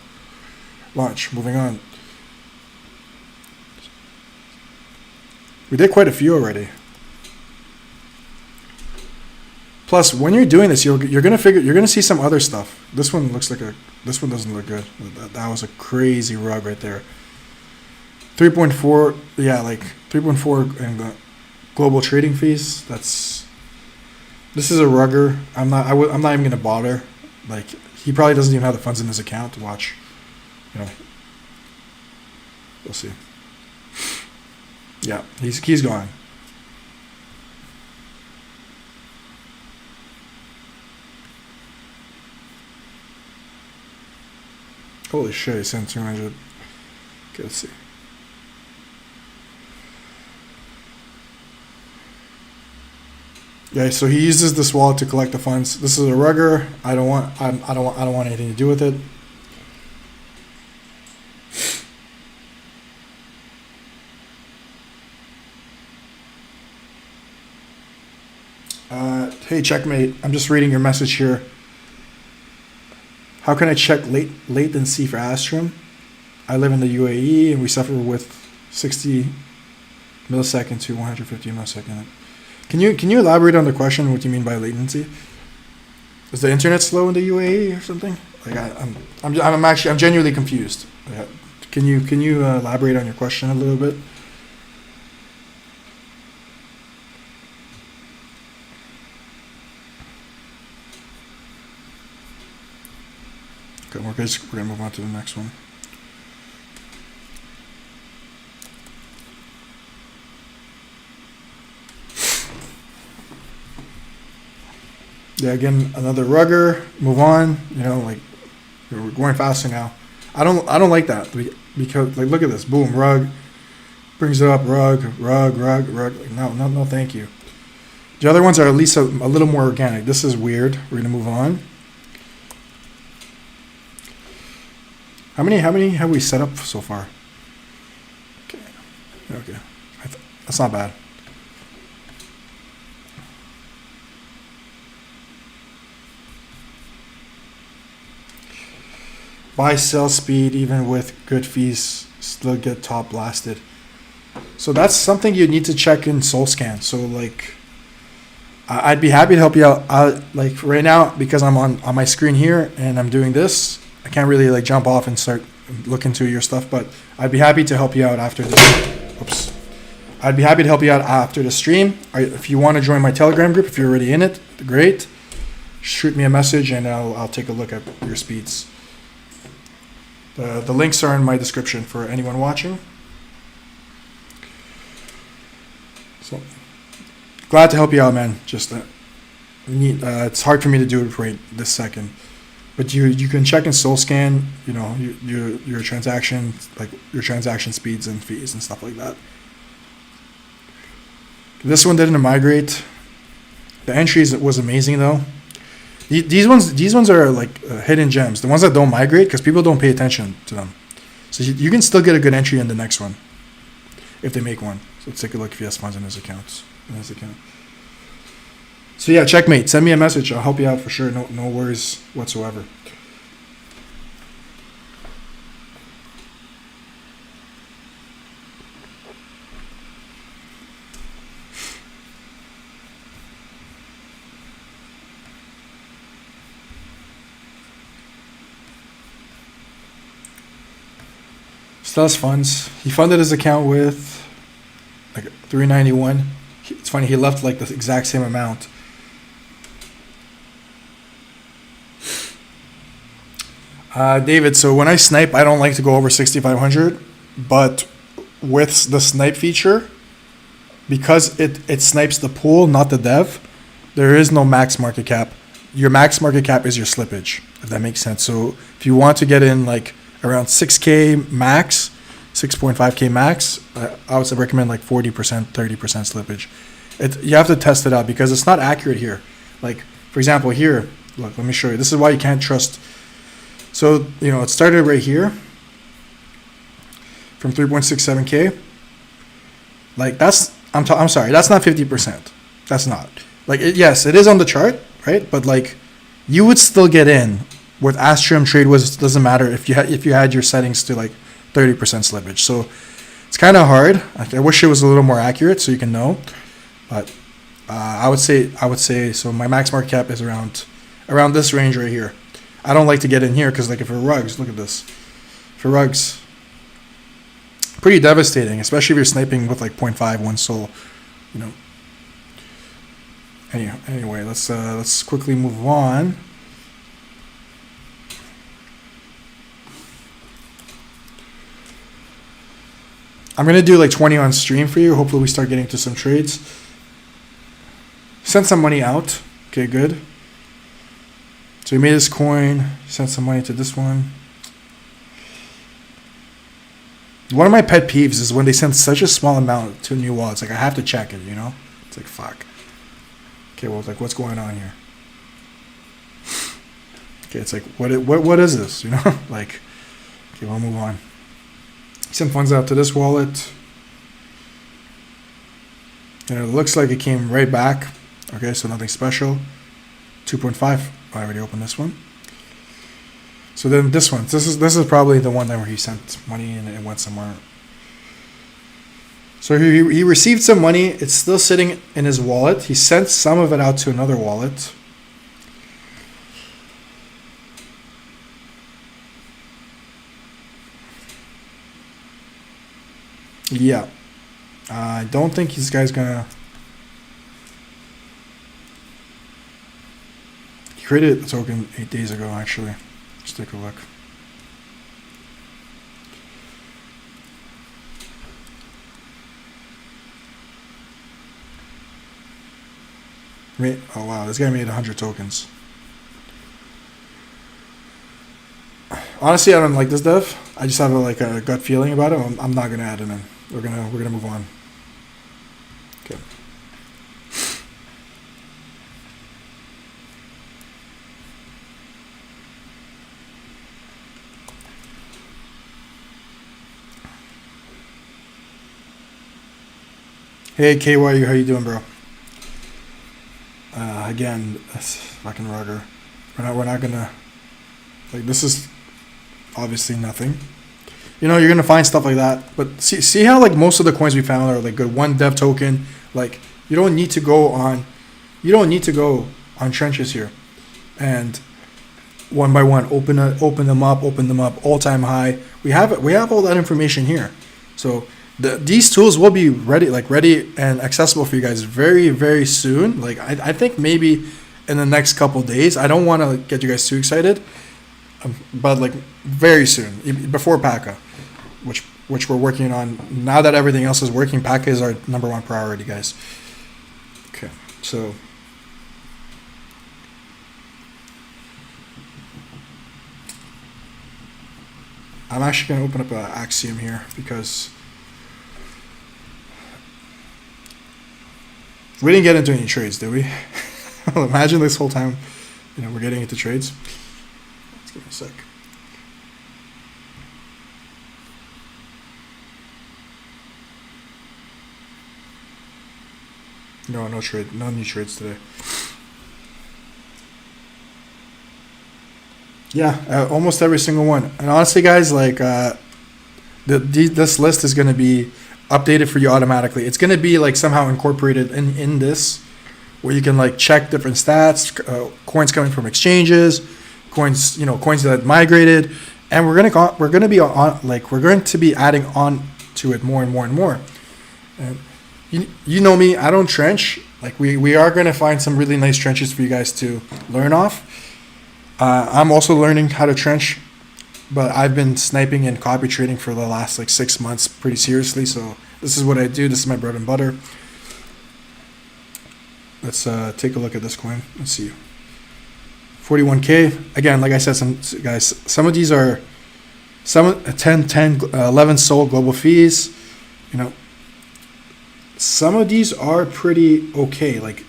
launch. Moving on. We did quite a few already. Plus, when you're doing this, you're gonna see some other stuff. This one looks like this one doesn't look good. That was a crazy rug right there. 3.4, yeah, like 3.4 and the global trading fees. This is a rugger. I'm not even gonna bother. Like, he probably doesn't even have the funds in his account to watch. You know, we'll see. Yeah, he's gone. Holy shit, he sent 200. Okay, let's see. Yeah, so he uses this wallet to collect the funds. This is a rugger. I don't want anything to do with it. Hey, checkmate. I'm just reading your message here. How can I check latency for Astrum? I live in the UAE and we suffer with 60 millisecond to 150 millisecond. Can you elaborate on the question? What do you mean by latency? Is the internet slow in the UAE or something? Like I'm genuinely confused. Can you elaborate on your question a little bit? Okay, we're gonna move on to the next one. Yeah, again, another rugger. Move on. You know, like, we're going faster now. I don't like that because, like, look at this. Boom, rug. Brings it up. Rug. Like, no, thank you. The other ones are at least a little more organic. This is weird. We're gonna move on. How many have we set up so far? Okay. That's not bad. Buy, sell speed, even with good fees, still get top blasted. So that's something you need to check in SoulScan. So, like, I'd be happy to help you out. Like, right now, because I'm on my screen here and I'm doing this, I can't really, like, jump off and start looking into your stuff, but I'd be happy to help you out after this. Oops. I'd be happy to help you out after the stream. If you want to join my Telegram group, if you're already in it, great. Shoot me a message and I'll take a look at your speeds. The links are in my description for anyone watching. So, glad to help you out, man. Just it's hard for me to do it right this second. But you can check in SoulScan, you know, your transaction, like your transaction speeds and fees and stuff like that. This one didn't migrate. The entries was amazing though. These ones are like hidden gems. The ones that don't migrate because people don't pay attention to them. So you can still get a good entry in the next one if they make one. So let's take a look if he has funds in his account. So yeah, checkmate. Send me a message. I'll help you out for sure. No worries whatsoever. Still has funds. He funded his account with like 391. It's funny, he left like the exact same amount. David, so when I snipe, I don't like to go over 6,500, but with the snipe feature, because it snipes the pool, not the dev, there is no max market cap. Your max market cap is your slippage, if that makes sense. So if you want to get in like around 6K max, 6.5K max, I would recommend like 40%, 30% slippage. You have to test it out because it's not accurate here. Like, for example, here, look, let me show you. This is why you can't trust. So, you know, it started right here from 3.67K. Like, that's, I'm sorry, that's not 50%. That's not. Like, yes, it is on the chart, right? But like, you would still get in with Astrum.trade. Doesn't matter if you had your settings to like 30% slippage. So it's kind of hard. I wish it was a little more accurate so you can know. But I would say so. My max market cap is around this range right here. I don't like to get in here because like if it rugs, look at this. If it rugs, pretty devastating, especially if you're sniping with like 0.5 1 soul, you know. Anyway, let's quickly move on. I'm gonna do like 20 on stream for you. Hopefully we start getting to some trades. Send some money out. Okay, good. So we made this coin, sent some money to this one. One of my pet peeves is when they send such a small amount to a new wallet. It's like I have to check it, you know? It's like fuck. Okay, well, like what's going on here? Okay, it's like what is this? You know? Like, okay, we'll move on. Send funds out to this wallet. And it looks like it came right back. Okay, so nothing special. 2.5. I already opened this one. So then this one. This is probably the one that where he sent money and it went somewhere. So he received some money. It's still sitting in his wallet. He sent some of it out to another wallet. Yeah. I don't think this guy's gonna... He created a token 8 days ago, actually. Let's take a look. Oh wow, this guy made 100 tokens. Honestly, I don't like this dev. I just have a gut feeling about it. I'm not gonna add him in. We're gonna move on. Okay. Hey KY, how you doing, bro? Again, that's fucking rugger. We're not gonna, like, this is obviously nothing. You know, you're gonna find stuff like that, but see how like most of the coins we found are like good one dev token. Like you don't need to go on trenches here, and one by one open them up, all time high. We have all that information here, so these tools will be ready and accessible for you guys very, very soon. Like I think maybe in the next couple days. I don't want to get you guys too excited, but like very soon, before Paca, which we're working on. Now that everything else is working, Paca is our #1 priority, guys. Okay, so I'm actually going to open up an Axiom here because we didn't get into any trades, did we? Imagine this whole time, we're getting into trades. Let's give me a sec. No new trades today. Yeah, almost every single one. And honestly, guys, like this list is going to be updated for you automatically. It's going to be like somehow incorporated in this, where you can like check different stats, coins coming from exchanges, coins that migrated, and we're going to be adding on to it more and more and more. And you know me, I don't trench. Like we are going to find some really nice trenches for you guys to learn off. I'm also learning how to trench, but I've been sniping and copy trading for the last like 6 months pretty seriously. So this is what I do. This is my bread and butter. Let's take a look at this coin. Let's see. 41K. Again, like I said, some of these are Some 11 sold global fees. You know, some of these are pretty okay, like,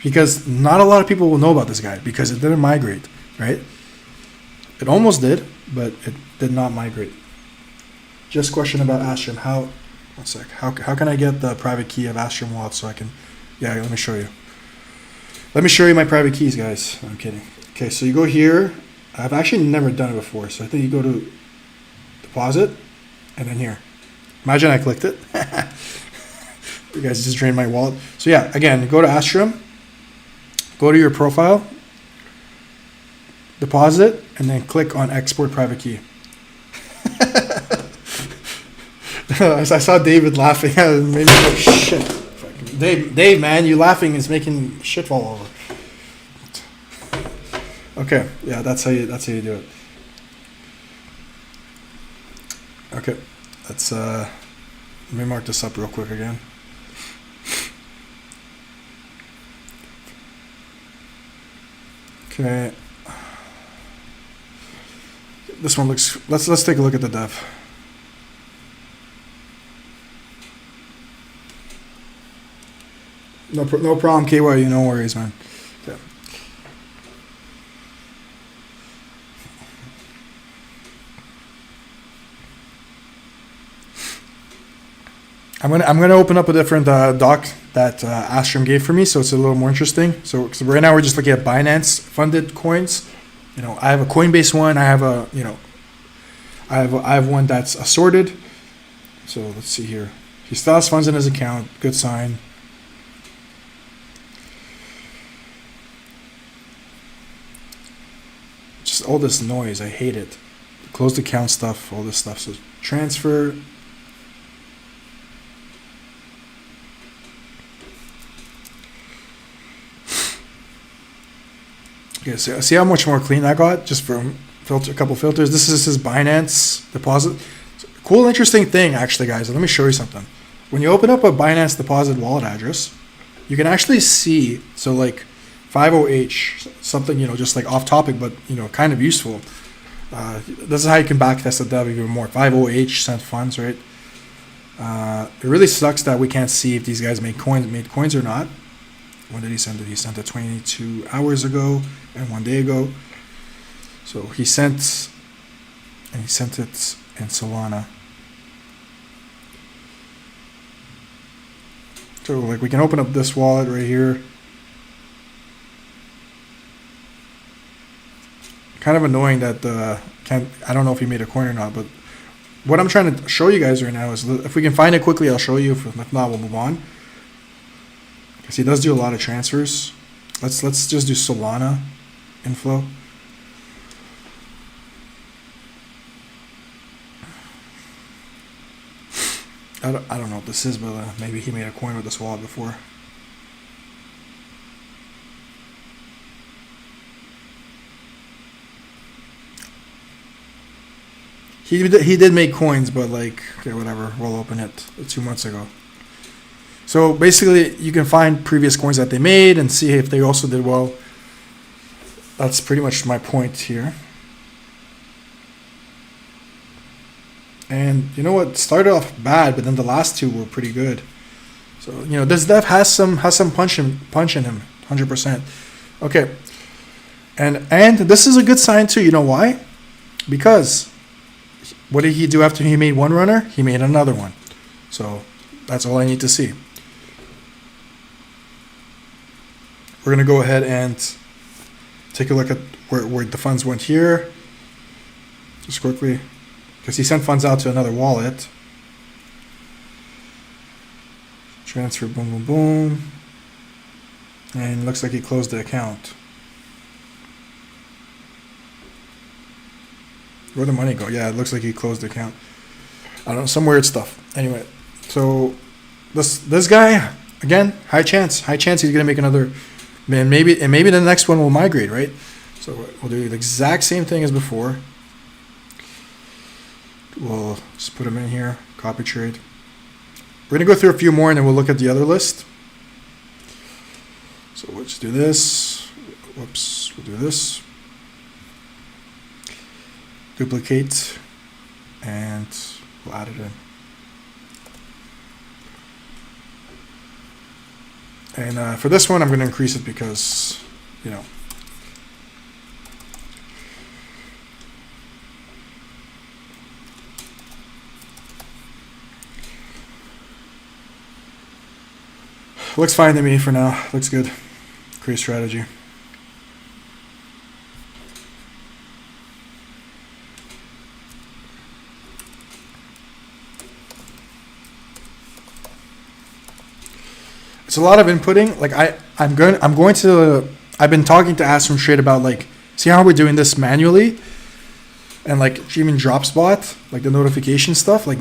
because not a lot of people will know about this guy because it didn't migrate, right? It almost did, but it did not migrate. Just question about Astrum. One sec. How can I get the private key of Astrum wallet so I can? Yeah, let me show you. Let me show you my private keys, guys. I'm kidding. Okay, so you go here. I've actually never done it before, so I think you go to deposit, and then here. Imagine I clicked it. You guys just drained my wallet. So yeah, again, go to Astrum, go to your profile, deposit, and then click on export private key. I saw David laughing. It made me go, shit. Dave, man, you laughing is making shit fall over. Okay, yeah, that's how you do it. Okay, let's let me mark this up real quick again. Okay, this one looks. Let's take a look at the dev. No problem, KY. No worries, man. Okay. I'm gonna open up a different doc that Astrum gave for me, so it's a little more interesting. So right now we're just looking at Binance funded coins. You know, I have a Coinbase one. I have a I have one that's assorted. So let's see here. He still has funds in his account. Good sign. Just all this noise. I hate it. Closed account stuff. All this stuff. So transfer. Okay, so see how much more clean I got just from a couple filters. This is his Binance deposit. So, cool, interesting thing, actually, guys. Let me show you something. When you open up a Binance deposit wallet address, you can actually see, so like 50H, something, you know, just like off topic, but, you know, kind of useful. This is how you can backtest the dev even more. 50H sent funds, right? It really sucks that we can't see if these guys made coins or not. When did he send it? He sent it 22 hours ago and 1 day ago. So he sent it in Solana. So like we can open up this wallet right here. Kind of annoying that I don't know if he made a coin or not, but what I'm trying to show you guys right now is if we can find it quickly, I'll show you. If not, we'll move on. Because he does do a lot of transfers. Let's just do Solana inflow. I don't know what this is, but maybe he made a coin with this wallet before. He did make coins, but like, okay, whatever. We'll open it 2 months ago. So basically, you can find previous coins that they made and see if they also did well. That's pretty much my point here. And you know what? Started off bad, but then the last two were pretty good. So you know, this dev has some punch in him, 100%. Okay, and this is a good sign too. You know why? Because what did he do after he made one runner? He made another one. So that's all I need to see. We're going to go ahead and take a look at where the funds went here. Just quickly. Because he sent funds out to another wallet. Transfer, boom, boom, boom. And looks like he closed the account. Where'd the money go? Yeah, it looks like he closed the account. I don't know, some weird stuff. Anyway, so this guy, again, high chance he's going to make another. Man, maybe the next one will migrate, right? So we'll do the exact same thing as before. We'll just put them in here, copy trade. We're going to go through a few more and then we'll look at the other list. So we'll just do this. Whoops, we'll do this. Duplicate. and we'll add it in. And for this one, I'm going to increase it because, you know, looks fine to me for now. Looks good. Create strategy. It's a lot of inputting. Like I've been talking to app.astrum.trade about, like, see how we're doing this manually, and like even drop spot, like the notification stuff, like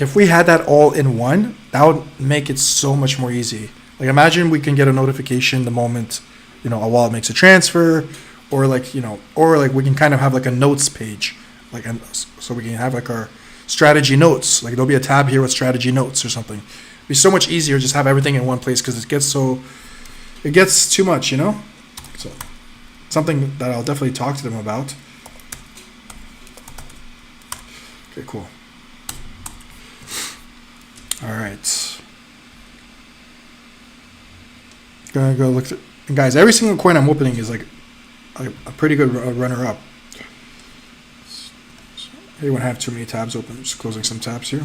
if we had that all in one, that would make it so much more easy. Like imagine we can get a notification the moment, you know, a wallet makes a transfer, or like, you know, or like we can kind of have like a notes page, like, so we can have like our strategy notes. Like there'll be a tab here with strategy notes or something. It'd be so much easier just have everything in one place, because it gets too much, you know. So something that I'll definitely talk to them about. Okay, cool. All right. Gonna go look at, and guys, every single coin I'm opening is like a pretty good runner up. I don't have too many tabs open. I'm just closing some tabs here.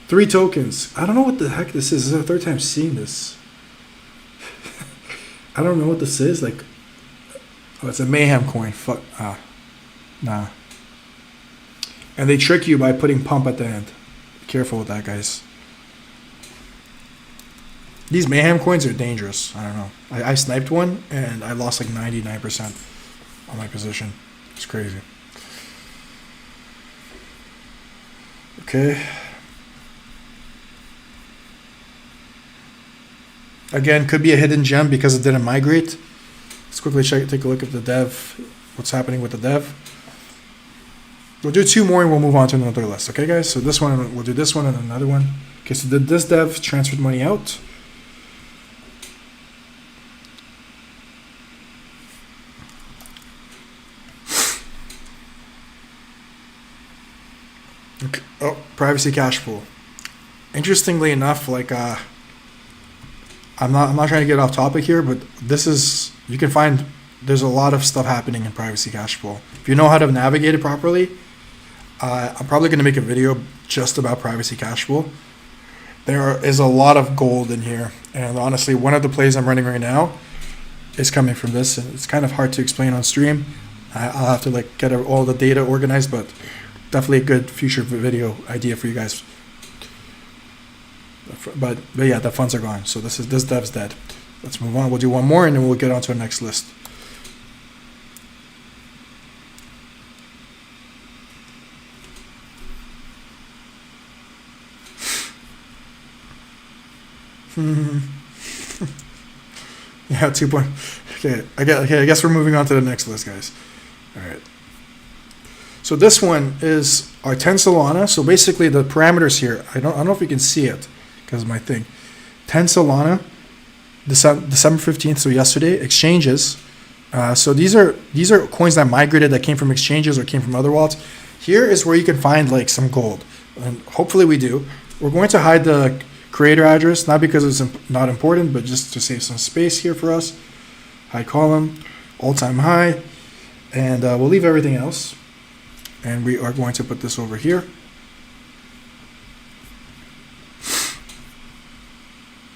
3 tokens. I don't know what the heck this is. This is the third time seeing this. I don't know what this is. Like, oh, it's a mayhem coin. Fuck. Nah. And they trick you by putting pump at the end. Be careful with that, guys. These mayhem coins are dangerous. I don't know. I sniped one and I lost like 99% on my position. It's crazy. Okay. Again, could be a hidden gem because it didn't migrate. Let's quickly take a look at the dev. What's happening with the dev? We'll do 2 more and we'll move on to another list. Okay, guys? So this one, we'll do this one and another one. Okay, so this dev transferred money out. Okay. Oh, privacy cash pool. Interestingly enough, like I'm not trying to get off topic here, but this is, you can find there's a lot of stuff happening in privacy cash pool. If you know how to navigate it properly, I'm probably going to make a video just about privacy cash pool. There is a lot of gold in here, and honestly, one of the plays I'm running right now is coming from this, and it's kind of hard to explain on stream. I'll have to like get all the data organized, but definitely a good future video idea for you guys. But yeah, the funds are gone. So this dev's dead. Let's move on. We'll do one more and then we'll get on to our next list. Yeah, 2 point. Okay, I guess we're moving on to the next list, guys. All right. So this one is our 10 Solana. So basically the parameters here, I don't know if you can see it because of my thing. 10 Solana, December 15th, so yesterday, exchanges. So these are coins that migrated, that came from exchanges or came from other wallets. Here is where you can find like some gold, and hopefully we do. We're going to hide the creator address, not because it's not important, but just to save some space here for us. High column, all-time high, and we'll leave everything else. And we are going to put this over here.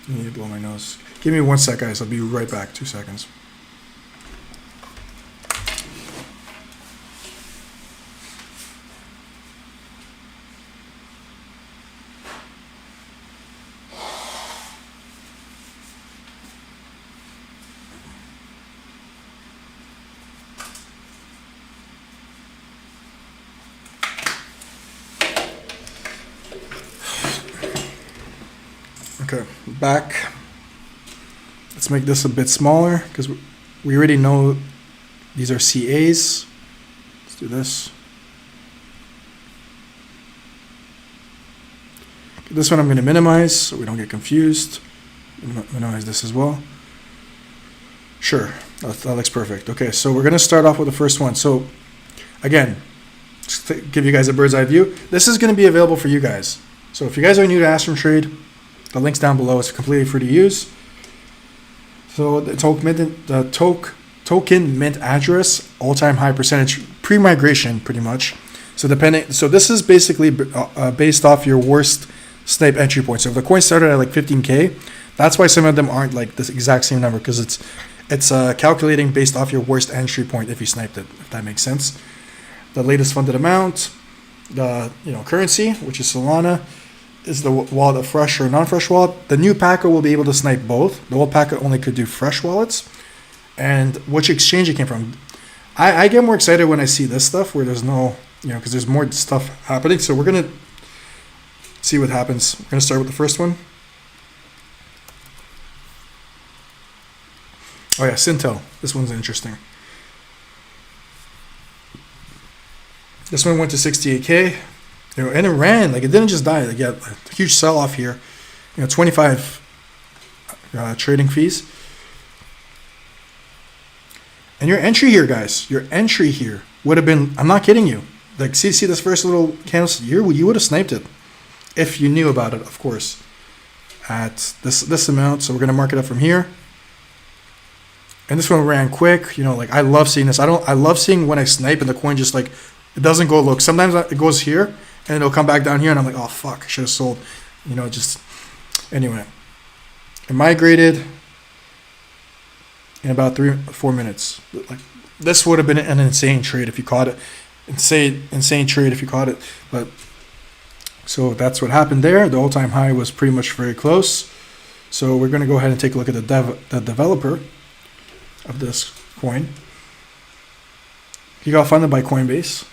I need to blow my nose. Give me 1 sec, guys. I'll be right back. 2 seconds. Okay, back. Let's make this a bit smaller because we already know these are CAs. Let's do this. Okay, this one I'm going to minimize so we don't get confused. Minimize this as well. Sure, that looks perfect. Okay, so we're going to start off with the first one. So again, just to give you guys a bird's eye view, this is going to be available for you guys. So if you guys are new to Astrum Trade, the link's down below. It's completely free to use. So the token mint address, all-time high percentage pre-migration, pretty much. So this is basically based off your worst snipe entry point. So if the coin started at like 15K, that's why some of them aren't like this exact same number, because it's calculating based off your worst entry point if you sniped it, if that makes sense. The latest funded amount, the currency, which is Solana, is the wallet of fresh or non-fresh wallet. The new Paca will be able to snipe both. The old Paca only could do fresh wallets. And which exchange it came from. I get more excited when I see this stuff where there's no, because there's more stuff happening. So we're going to see what happens. We're going to start with the first one. Oh yeah, Sintel. This one's interesting. This one went to 68K. And it ran, like it didn't just die. Like, yeah, a huge sell off here. 25 trading fees. And your entry here, guys, your entry here would have been, I'm not kidding you. Like, see this first little candle, you would have sniped it if you knew about it, of course, at this amount. So we're going to mark it up from here. And this one ran quick. Like I love seeing this. I love seeing when I snipe and the coin just like, it doesn't go look. Sometimes it goes here and it'll come back down here and I'm like, oh fuck, I should have sold. Anyway. It migrated in about 3-4 minutes. Like this would have been an insane trade if you caught it. Insane trade if you caught it. But so that's what happened there. The all-time high was pretty much very close. So we're going to go ahead and take a look at the developer of this coin. He got funded by Coinbase.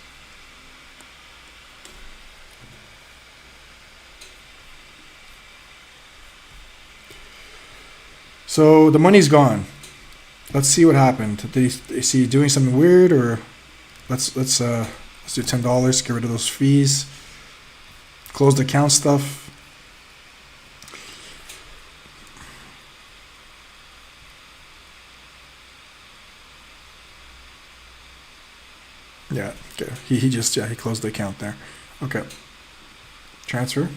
So the money's gone. Let's see what happened. Is he doing something weird, or let's do $10. Get rid of those fees. Close the account stuff. Yeah, okay. He closed the account there. Okay. Transfer.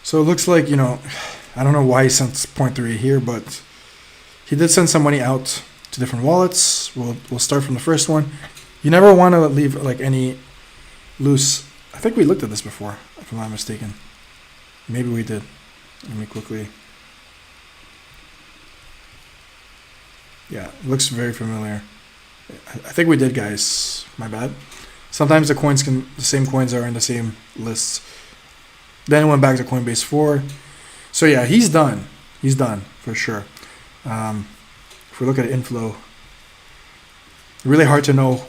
So it looks like, I don't know why he sent 0.3 here, but he did send some money out to different wallets. We'll start from the first one. You never want to leave like any loose. I think we looked at this before, if I'm not mistaken. Maybe we did. Let me quickly. Yeah, it looks very familiar. I think we did, guys. My bad. Sometimes the same coins are in the same lists. Then it went back to Coinbase 4. So yeah, he's done. He's done for sure. If we look at inflow, really hard to know.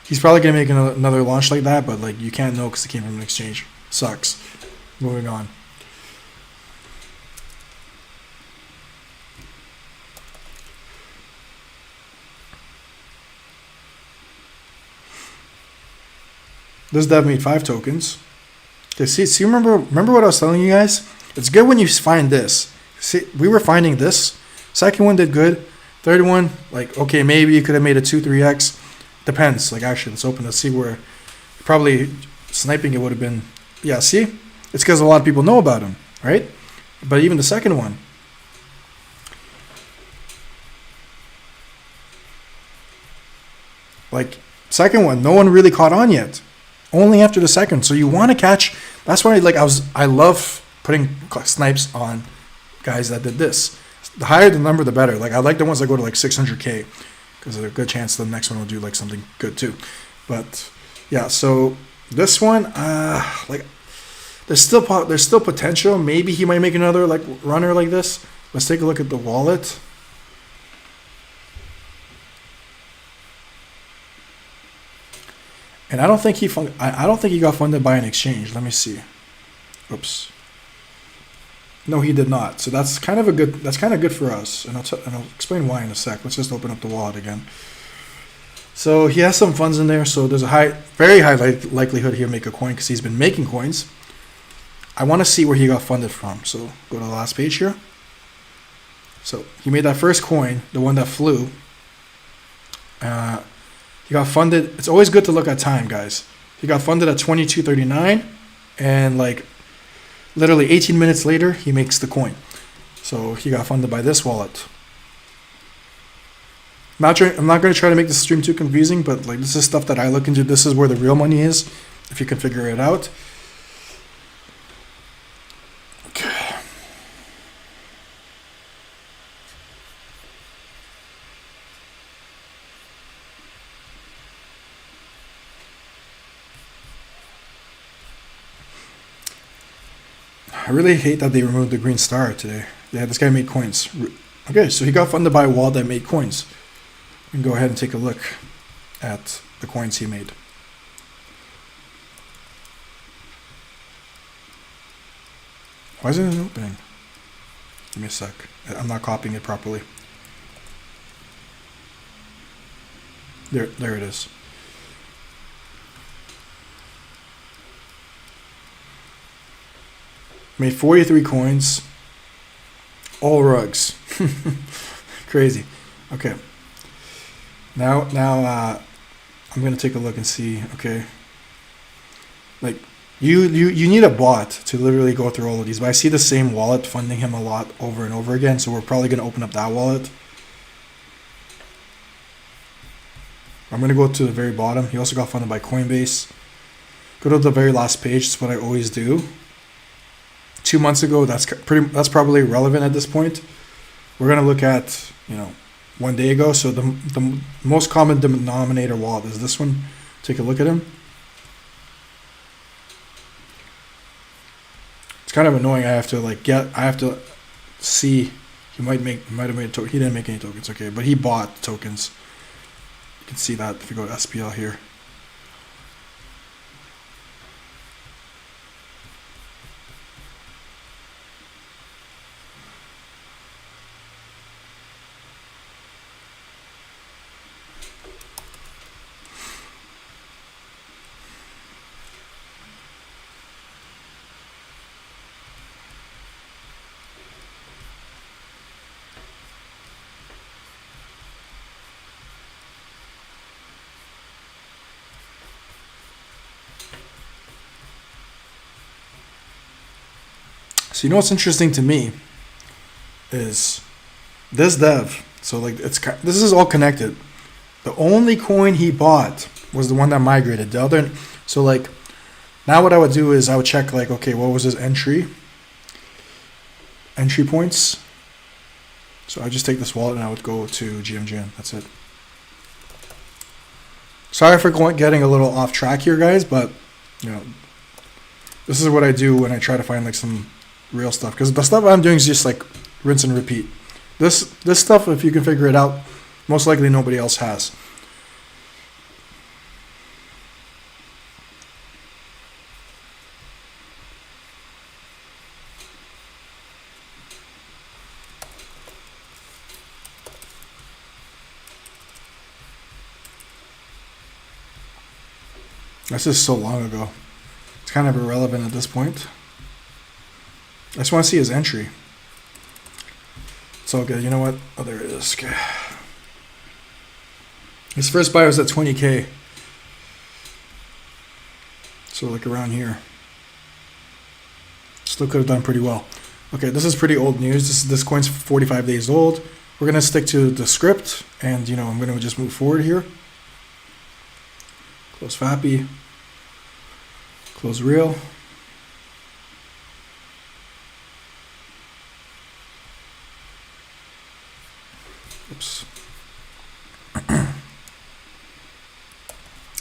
He's probably gonna make another launch like that, but like you can't know because it came from an exchange. Sucks. Moving on. This dev made 5 tokens. Okay, see, remember what I was telling you guys? It's good when you find this. See, we were finding this. Second one did good. Third one, like, okay, maybe you could have made a 2-3x. Depends. Like, actually, let's open to see where. Probably sniping it would have been. Yeah, see? It's because a lot of people know about him, right? But even the second one. Like, second one, no one really caught on yet. Only after the second. So you want to catch. That's why I love putting snipes on guys that did this. The higher the number, the better. Like I like the ones that go to like 600K because there's a good chance the next one will do like something good too. But yeah, so this one, like there's still potential. Maybe he might make another like runner like this. Let's take a look at the wallet. And I don't think he got funded by an exchange. Let me see. Oops. No, he did not. So that's kind of good for us. And I'll explain why in a sec. Let's just open up the wallet again. So he has some funds in there. So there's a very high likelihood he'll make a coin because he's been making coins. I want to see where he got funded from. So go to the last page here. So he made that first coin, the one that flew. He got funded. It's always good to look at time, guys. He got funded at 22.39, and like literally 18 minutes later, he makes the coin. So he got funded by this wallet. I'm not going to try to make this stream too confusing, but like this is stuff that I look into. This is where the real money is, if you can figure it out. Okay. I really hate that they removed the green star today. Yeah, this guy made coins. Okay, so he got funded by a wallet that made coins. We can go ahead and take a look at the coins he made. Why isn't it opening? Give me a sec. I'm not copying it properly. There it is. Made 43 coins. All rugs. Crazy. Okay. Now I'm gonna take a look and see. Okay. Like you need a bot to literally go through all of these, but I see the same wallet funding him a lot over and over again, so we're probably gonna open up that wallet. I'm gonna go to the very bottom. He also got funded by Coinbase. Go to the very last page. That's what I always do. 2 months ago, that's probably relevant at this point. We're gonna look at 1 day ago. So the most common denominator wallet is this one. Take a look at him. It's kind of annoying. I have to see. He might have made a token. He didn't make any tokens. Okay, but he bought tokens. You can see that if you go to SPL here. So what's interesting to me is this dev. So like this is all connected. The only coin he bought was the one that migrated. The other, so like now what I would do is I would check like, okay, what was his entry points? So I just take this wallet and I would go to GMGN. That's it. Sorry for getting a little off track here, guys, but this is what I do when I try to find like some real stuff, because the stuff I'm doing is just like rinse and repeat. This stuff, if you can figure it out, most likely nobody else has. This is so long ago. It's kind of irrelevant at this point. I just want to see his entry. It's all good. You know what? Oh, there it is. Okay. His first buy was at 20K. So like around here. Still could have done pretty well. Okay, this is pretty old news. This coin's 45 days old. We're going to stick to the script, and I'm going to just move forward here. Close Fappy. Close Real. Oops.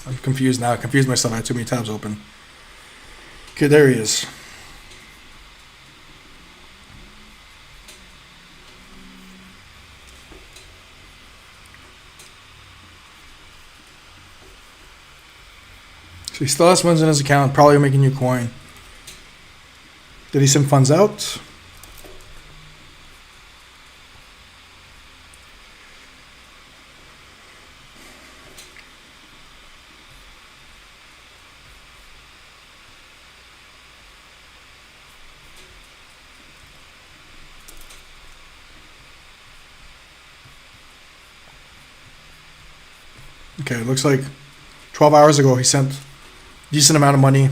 I'm confused now. I confused myself. I had too many tabs open. Okay, there he is. So he still has funds in his account, probably making a new coin. Did he send funds out? Okay, it looks like 12 hours ago he sent decent amount of money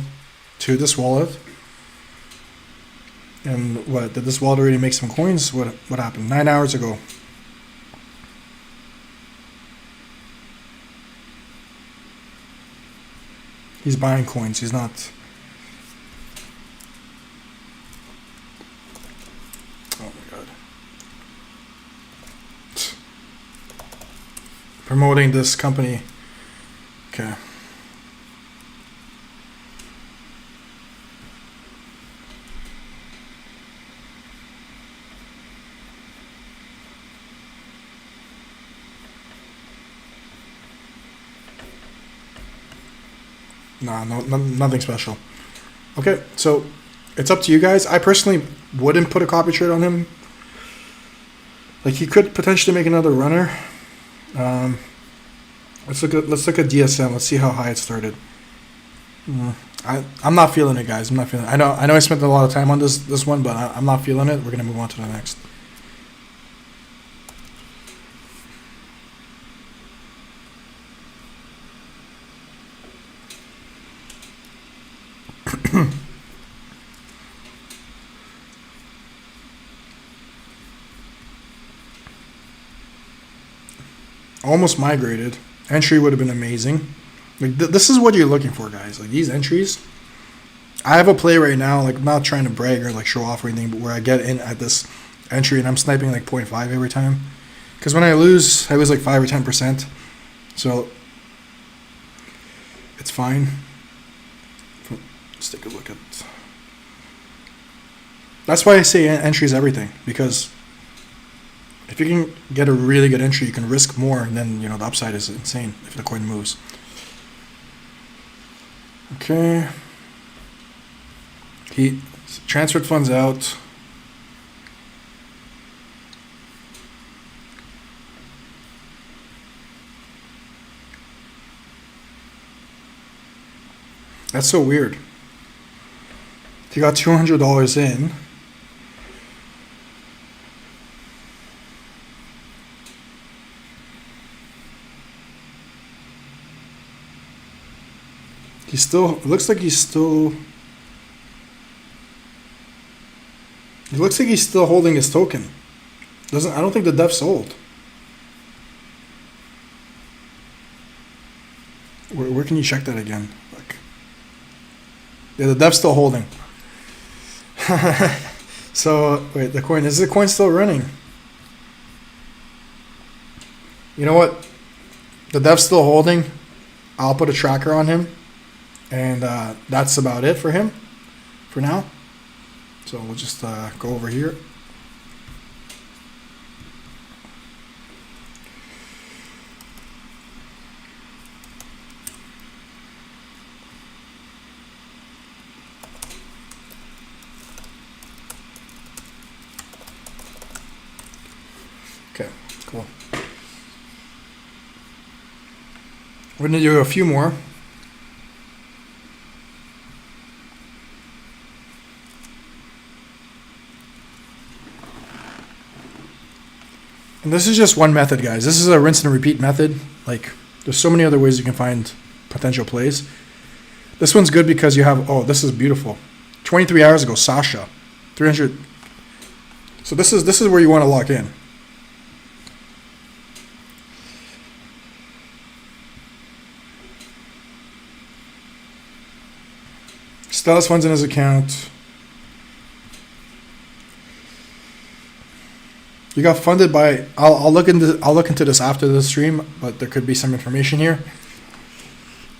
to this wallet. And what, did this wallet already make some coins? What happened? 9 hours ago. He's buying coins, he's not. Oh my god. Promoting this company. Okay. Nah, nothing special. Okay, so it's up to you guys. I personally wouldn't put a copy trade on him. Like, he could potentially make another runner. Let's look at DSM. Let's see how high it started. I'm not feeling it, guys. I'm not feeling it. I know I spent a lot of time on this one, but I'm not feeling it. We're gonna move on to the next. Almost migrated. Entry would have been amazing. Like, this is what you're looking for, guys. Like, these entries. I have a play right now, like, I'm not trying to brag or like show off or anything, but where I get in at this entry and I'm sniping like 0.5 every time. Because when I lose like 5 or 10%. So it's fine. Let's take a look at. That's why I say entry is everything, because if you can get a really good entry, you can risk more, and then, you know, the upside is insane if the coin moves. Okay. He transferred funds out. That's so weird. He got $200 in. He still, it looks like he's still, it looks like he's still holding his token. I don't think the dev sold. Where can you check that again? Like, yeah, the dev's still holding. So, wait, is the coin still running? You know what? The dev's still holding. I'll put a tracker on him. And that's about it for him for now. So we'll just go over here. Okay, cool. We're going to do a few more. And this is just one method, guys. This is a rinse and repeat method. Like, there's so many other ways you can find potential plays. This one's good because you have, oh, this is beautiful. 23 hours ago, Sasha, 300. So this is where you want to lock in. Still has funds in his account. You got funded by. I'll look into this after the stream, but there could be some information here.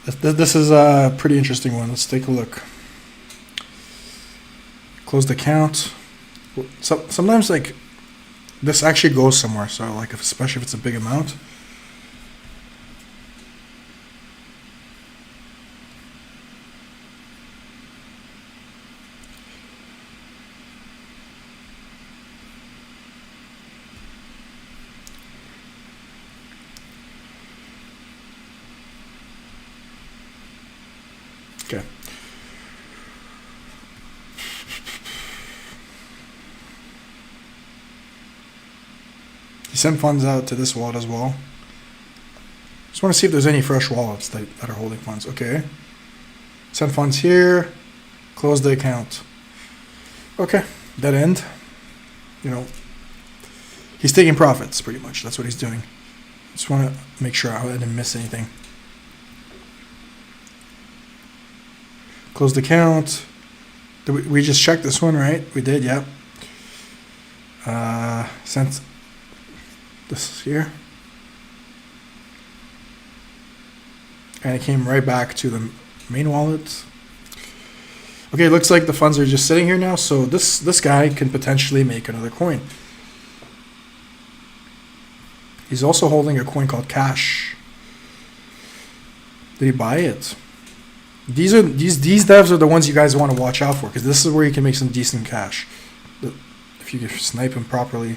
This is a pretty interesting one. Let's take a look. Closed account. So sometimes like this actually goes somewhere. So like especially if it's a big amount. Okay. He sent funds out to this wallet as well. Just want to see if there's any fresh wallets that are holding funds. Okay. Send funds here. Close the account. Okay. Dead end. You know, he's taking profits pretty much. That's what he's doing. Just want to make sure I didn't miss anything. Close the account. We just checked this one, right? We did, yep. Sent this here. And it came right back to the main wallet. Okay, looks like the funds are just sitting here now, so this guy can potentially make another coin. He's also holding a coin called Cash. Did he buy it? These devs are the ones you guys want to watch out for, because this is where you can make some decent cash if you snipe him properly.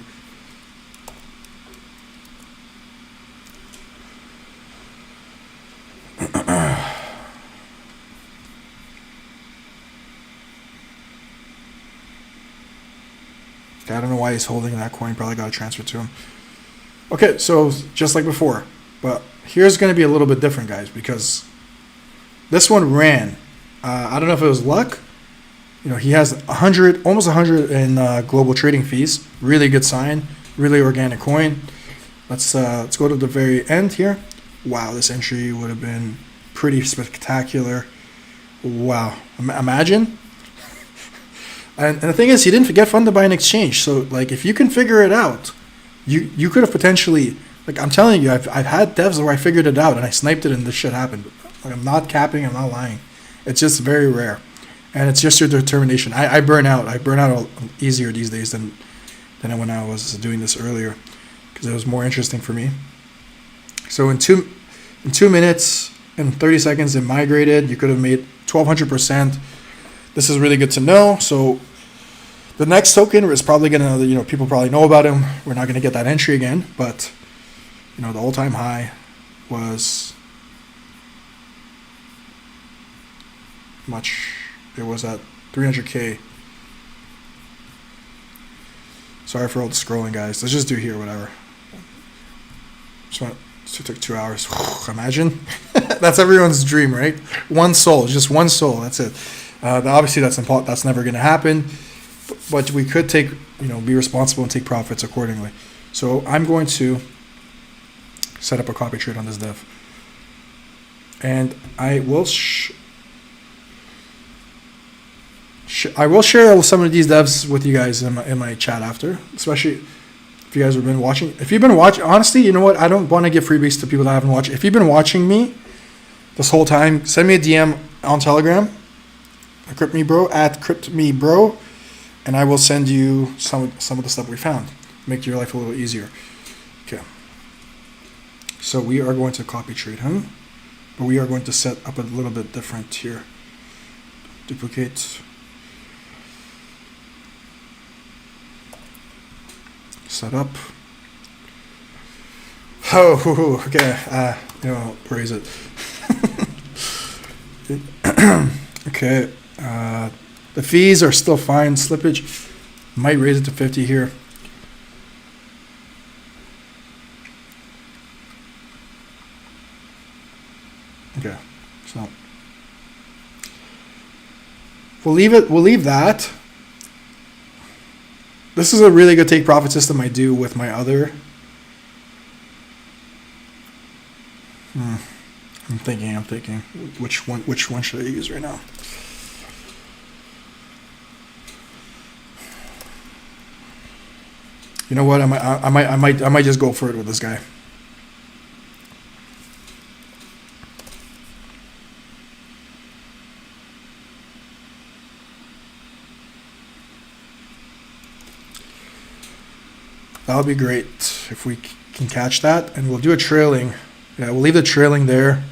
I don't know why he's holding that coin. Probably got to transfer to him. Okay, so just like before, but here's going to be a little bit different, guys, because this one ran. I don't know if it was luck. You know, he has 100, almost 100 in global trading fees. Really good sign. Really organic coin. Let's go to the very end here. Wow, this entry would have been pretty spectacular. Wow, imagine. And the thing is, he didn't get funded by an exchange. So, like, if you can figure it out, you could have potentially, like, I'm telling you, I've had devs where I figured it out and I sniped it and this shit happened. Like, I'm not capping, I'm not lying. It's just very rare. And it's just your determination. I burn out. I burn out easier these days than when I was doing this earlier, because it was more interesting for me. So in 2 minutes and 30 seconds, it migrated. You could have made 1,200%. This is really good to know. So the next token is probably gonna, you know, people probably know about him. We're not gonna get that entry again, but you know, the all-time high was much. It was at 300K. Sorry for all the scrolling, guys. Let's just do here, whatever. It took 2 hours. Imagine. That's everyone's dream, right? One soul, just one soul. That's it. Obviously, that's never going to happen. But we could take, you know, be responsible and take profits accordingly. So I'm going to set up a copy trade on this dev, and I will I will share some of these devs with you guys in my chat after, especially if you guys have been watching. If you've been watching, honestly, you know what? I don't want to give freebies to people that haven't watched. If you've been watching me this whole time, send me a DM on Telegram, cryptmebro at cryptmebro, and I will send you some of the stuff we found. Make your life a little easier. Okay. So we are going to copy trade him, but we are going to set up a little bit different here. Duplicate. Set up. Oh, okay. You know, where is it? Okay. The fees are still fine. Slippage might raise it to 50 here. Okay. So we'll leave it. We'll leave that. This is a really good take profit system I do with my other. I'm thinking which one should I use right now? You know what? I might just go for it with this guy. That would be great if we can catch that, and we'll do a trailing. Yeah, we'll leave the trailing there.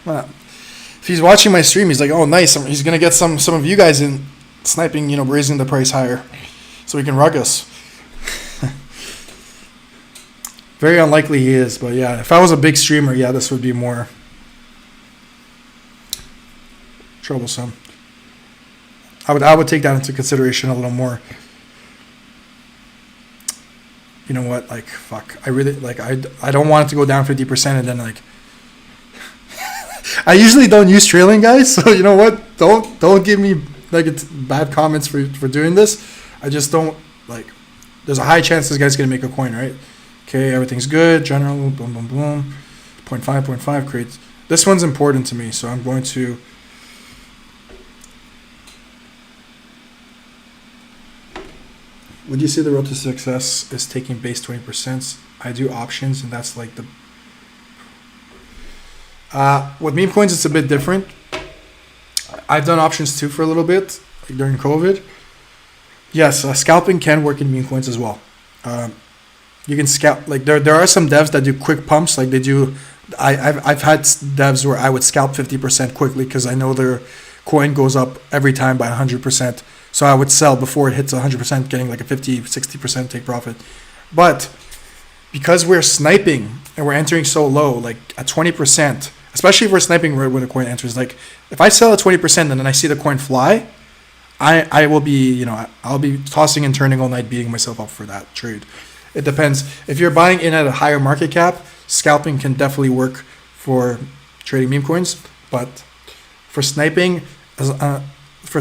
Well, if he's watching my stream, he's like, "Oh, nice! He's gonna get some of you guys in sniping, you know, raising the price higher, so he can rug us." Very unlikely he is, but yeah, if I was a big streamer, yeah, this would be more troublesome. I would take that into consideration a little more. you know what, like, fuck, I really, like, I don't want it to go down 50%, and then, like, I usually don't use trailing, guys, so you know what, don't give me, like, bad comments for doing this. I just don't, like, there's a high chance this guy's gonna make a coin, right? Okay, everything's good, general, boom, boom, boom, 0.5, creates, this one's important to me, so I'm going to, would you say the road to success is taking base 20%? I do options, and that's like the... with meme coins, it's a bit different. I've done options too for a little bit, like during COVID. Yes, scalping can work in meme coins as well. You can scalp, like there are some devs that do quick pumps, like they do... I've had devs where I would scalp 50% quickly because I know their coin goes up every time by 100%. So I would sell before it hits 100%, getting like a 50-60% take profit. But because we're sniping and we're entering so low, like at 20%, especially if we're sniping right when the coin enters, like if I sell at 20% and then I see the coin fly, I will be, you know, I'll be tossing and turning all night, beating myself up for that trade. It depends. If you're buying in at a higher market cap, scalping can definitely work for trading meme coins. But for sniping, if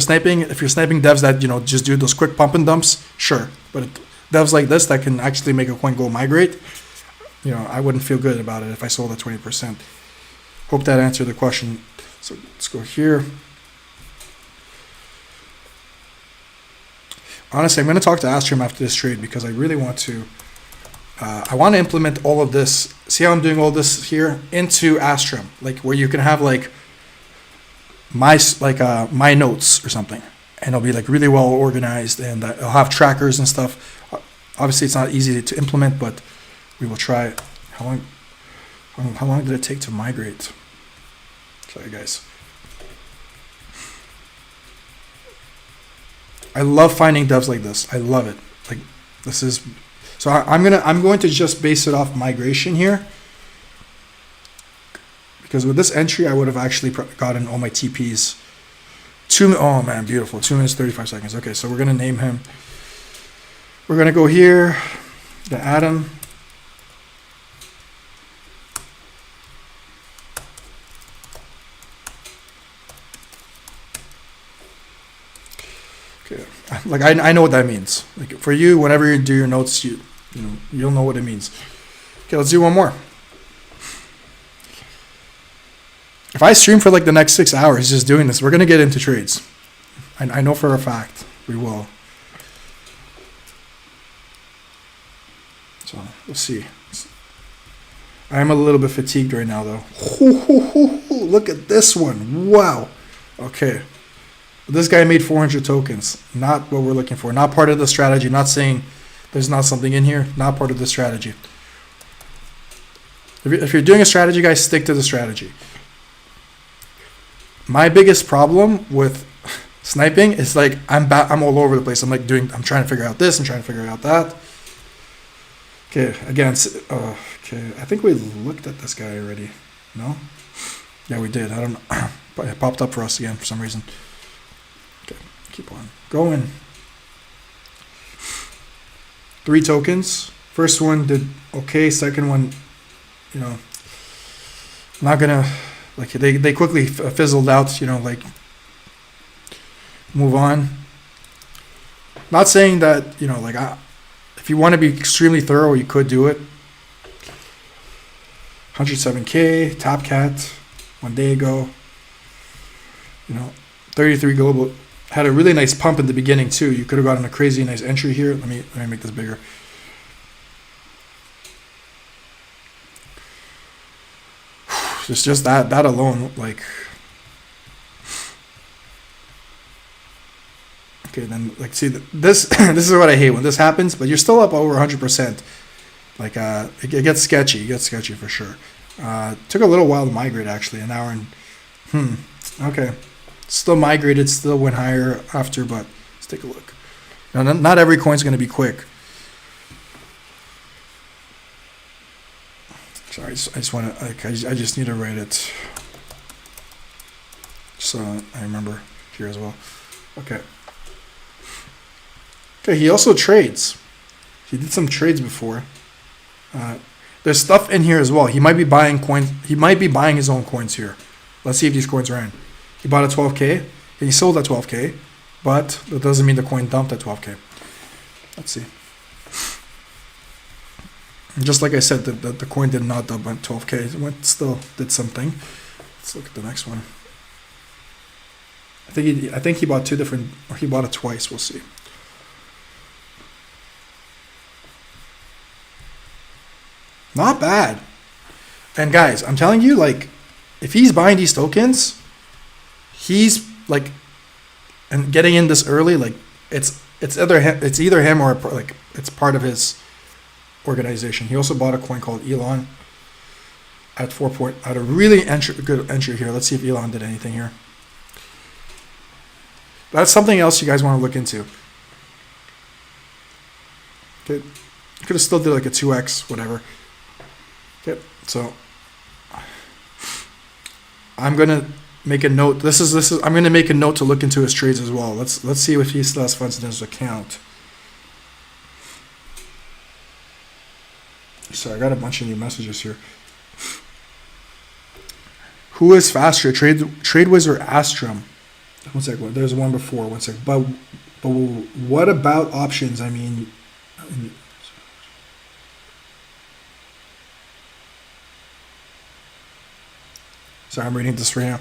you're sniping devs that, you know, just do those quick pump and dumps, sure. But devs like this that can actually make a coin go migrate, you know, I wouldn't feel good about it if I sold at 20%. Hope that answered the question. So let's go here. Honestly, I'm going to talk to Astrum after this trade because I really want to, I want to implement all of this. See how I'm doing all this here into Astrum, like where you can have like my notes or something, and it'll be like really well organized, and I'll have trackers and stuff. Obviously, it's not easy to implement, but we will try. How long did it take to migrate? Sorry, guys. I love finding devs like this. I love it. Like this is, so I'm going to just base it off migration here, because with this entry I would have actually gotten all my TPs. Oh man, beautiful. 2 minutes 35 seconds. Okay, so we're gonna name him. We're gonna go here to Adam. Like I know what that means. Like for you, whenever you do your notes, you'll know what it means. Okay, let's do one more. If I stream for like the next 6 hours just doing this, we're gonna get into trades. I know for a fact we will. So we'll see. I'm a little bit fatigued right now though. Look at this one. Wow. Okay. This guy made 400 tokens. Not what we're looking for. Not part of the strategy. Not saying there's not something in here. Not part of the strategy. If you're doing a strategy, guys, stick to the strategy. My biggest problem with sniping is like I'm all over the place. I'm trying to figure out this. I'm trying to figure out that. Okay, again, okay. I think we looked at this guy already. No? Yeah, we did. I don't know. But it popped up for us again for some reason. Keep on going. 3 tokens. First one did okay. Second one, not gonna, like, they quickly fizzled out, like, move on. Not saying that, like, if you want to be extremely thorough, you could do it. 107K, Top Cat, 1 day ago. 33 global. Had a really nice pump in the beginning too. You could have gotten a crazy nice entry here. Let me make this bigger. It's just that alone, like. Okay, then like see this this is what I hate when this happens, but you're still up over 100%. Like it gets sketchy. It gets sketchy for sure. Took a little while to migrate actually, an hour and okay. Still migrated, still went higher after, but let's take a look. Now, not every coin's going to be quick. Sorry, I just want to, like, I just need to write it so I remember here as well. Okay. Okay, he also trades. He did some trades before. There's stuff in here as well. He might be buying coins. He might be buying his own coins here. Let's see if these coins are in. He bought at 12K and he sold at 12K, but that doesn't mean the coin dumped at 12K. Let's see. And just like I said, the coin did not dump at 12K. It went, still did something. Let's look at the next one. I think he bought two different, or he bought it twice. We'll see. Not bad. And guys, I'm telling you, like, if he's buying these tokens, he's like, and getting in this early, like, it's either him or like it's part of his organization. He also bought a coin called Elon at at a really good entry here. Let's see if Elon did anything here. That's something else you guys want to look into. Okay, you could have still did like a 2x, whatever. Okay, so I'm gonna make a note. This is. I'm gonna make a note to look into his trades as well. Let's see if he still has funds in his account. So I got a bunch of new messages here. Who is faster, TradeWiz or Astrum? One sec. There's one before. One sec. But what about options? I mean, sorry, I'm reading this right now.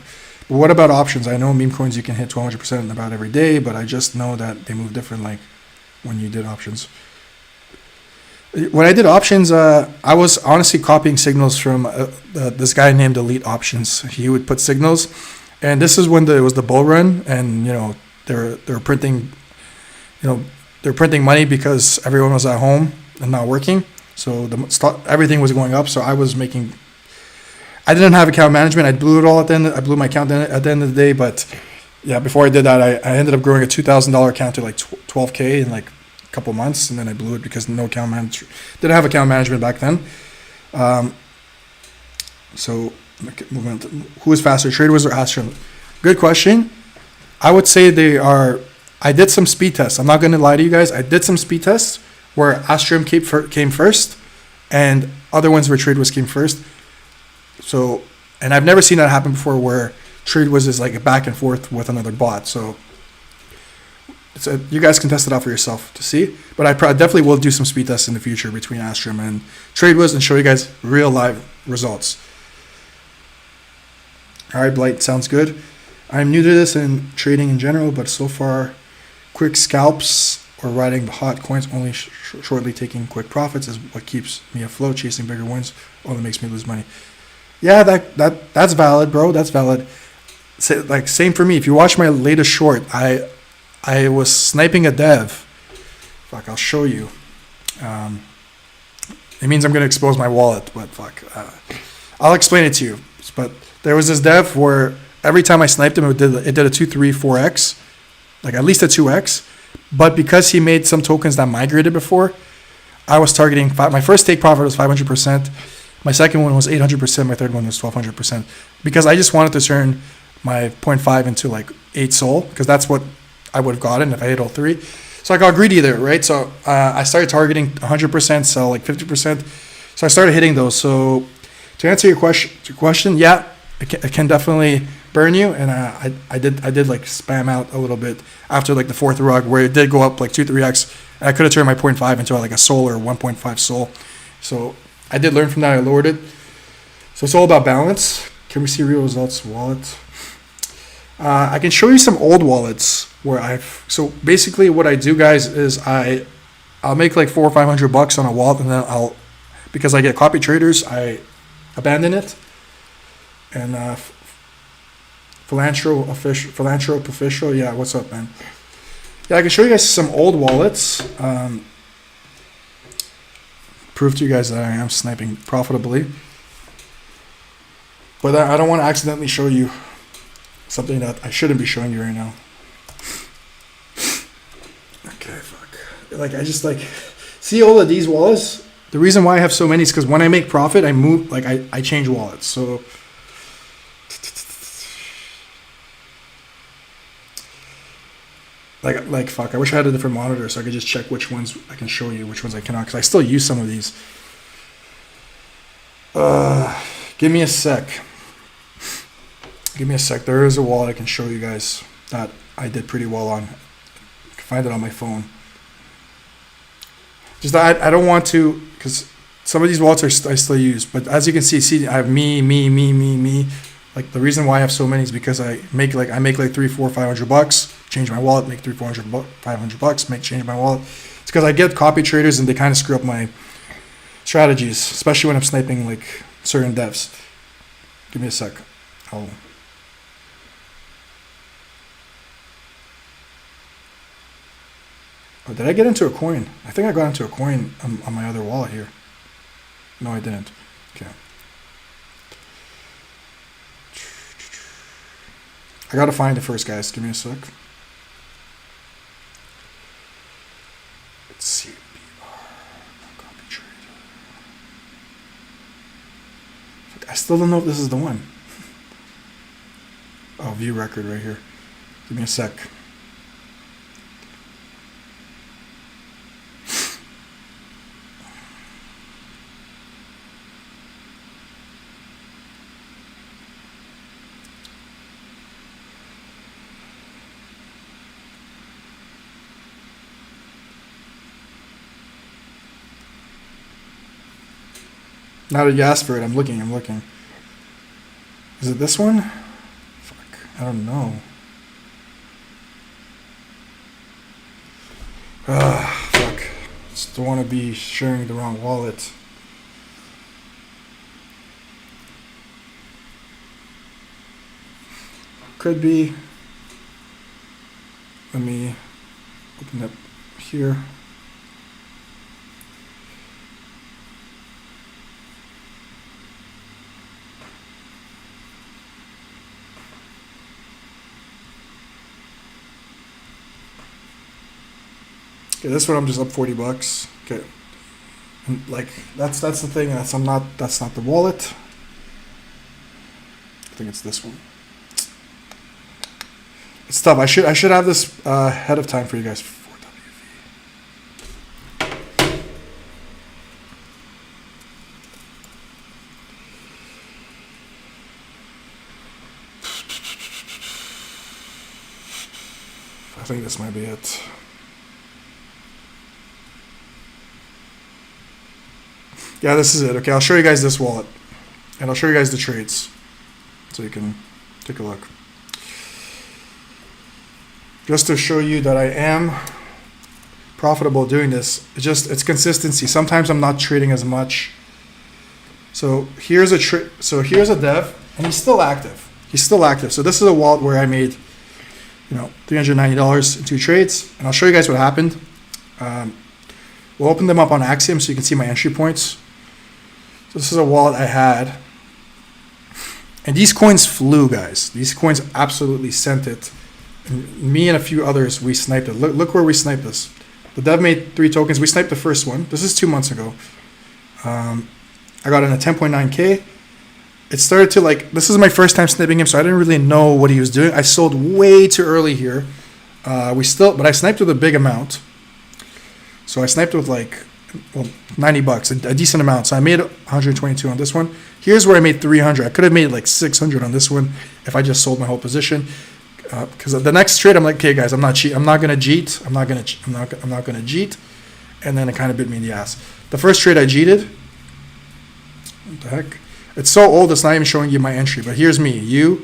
But what about options? I know meme coins you can hit 200% in about every day, but I just know that they move different. Like when you did options. When I did options, I was honestly copying signals from this guy named Elite Options. He would put signals, and this is when it was the bull run, and you know they're printing, they're printing money because everyone was at home and not working, so everything was going up. So I was making. I didn't have account management. I blew it all at the end. I blew my account at the end of the day, but yeah, before I did that, I ended up growing a $2,000 account to like 12K in like couple months, and then I blew it because no account manager didn't have account management back then. So moving on to, who is faster, TradeWiz or Astrum? Good question. I would say they are. I did some speed tests. I'm not going to lie to you guys. I did some speed tests where Astrum came first, and other ones where TradeWiz came first. So, and I've never seen that happen before, where TradeWiz is like a back and forth with another bot. So. So you guys can test it out for yourself to see, but I definitely will do some speed tests in the future between Astrum and TradeWiz and show you guys real live results. All right, Blight, sounds good. I'm new to this and trading in general, but so far, quick scalps or riding the hot coins, only shortly taking quick profits is what keeps me afloat. Chasing bigger wins only makes me lose money. Yeah, that's valid, bro. That's valid. Like same for me. If you watch my latest short, I was sniping a dev. Fuck, I'll show you. It means I'm going to expose my wallet, but fuck. I'll explain it to you. But there was this dev where every time I sniped him, it did a 2, 3, 4x. Like at least a 2x. But because he made some tokens that migrated before, I was targeting, my first take profit was 500%. My second one was 800%. My third one was 1200%. Because I just wanted to turn my 0.5 into like 8 SOL. Because that's what I would have gotten if I hit all three. So I got greedy there, right? So I started targeting 100%, sell like 50%. So I started hitting those. So to answer your question, yeah, it can definitely burn you. And I did like spam out a little bit after like the fourth rug where it did go up like 2, 3x. And I could have turned my 0.5 into like a SOL or 1.5 SOL. So I did learn from that. I lowered it. So it's all about balance. Can we see real results? Wallet. I can show you some old wallets where so basically what I do, guys, is I'll make like $400 or $500 on a wallet, and then because I get copy traders, I abandon it. And Philanthrop official, yeah, what's up, man? Yeah, I can show you guys some old wallets. Prove to you guys that I am sniping profitably. But I don't want to accidentally show you something that I shouldn't be showing you right now. Okay, fuck. Like, I just like, see all of these wallets? The reason why I have so many is because when I make profit, I move, like I change wallets. So, Like fuck, I wish I had a different monitor so I could just check which ones I can show you, which ones I cannot, because I still use some of these. Give me a sec. Give me a sec. There is a wallet I can show you guys that I did pretty well on. I can find it on my phone. Just I don't want to, because some of these wallets I still use, but as you can see, I have me. Like the reason why I have so many is because I make like $300, $400, $500, change my wallet, make $300, $400, $500, change my wallet. It's because I get copy traders and they kind of screw up my strategies, especially when I'm sniping like certain devs. Give me a sec. Oh, did I get into a coin? I think I got into a coin on my other wallet here. No, I didn't. Okay. I gotta find it first, guys. Give me a sec. Let's see. Copy trade. I still don't know if this is the one. Oh, view record right here. Give me a sec. Now that you asked for it, I'm looking. Is it this one? Fuck, I don't know. Fuck. Just don't want to be sharing the wrong wallet. Could be. Let me open up here. Okay, this one I'm just up $40. Okay, and like that's the thing. That's not the wallet. I think it's this one. It's tough. I should have this ahead of time for you guys. 4WV. I think this might be it. Yeah, this is it. Okay, I'll show you guys this wallet. And I'll show you guys the trades. So you can take a look. Just to show you that I am profitable doing this. It's consistency. Sometimes I'm not trading as much. So here's a dev, and he's still active. So this is a wallet where I made, $390 in 2 trades. And I'll show you guys what happened. We'll open them up on Axiom so you can see my entry points. So this is a wallet I had. And these coins flew, guys. These coins absolutely sent it. And me and a few others, we sniped it. Look where we sniped this. The dev made 3 tokens. We sniped the first one. This is 2 months ago. I got in a 10.9K. It started to this is my first time sniping him, so I didn't really know what he was doing. I sold way too early here. But I sniped with a big amount. So I sniped with $90, a decent amount. So I made 122 on this one. Here's where I made 300. I could have made 600 on this one if I just sold my whole position. Because the next trade, I'm like, okay, guys, I'm not gonna cheat. I'm not gonna cheat. And then it kind of bit me in the ass. The first trade I cheated. What the heck? It's so old. It's not even showing you my entry. But here's me.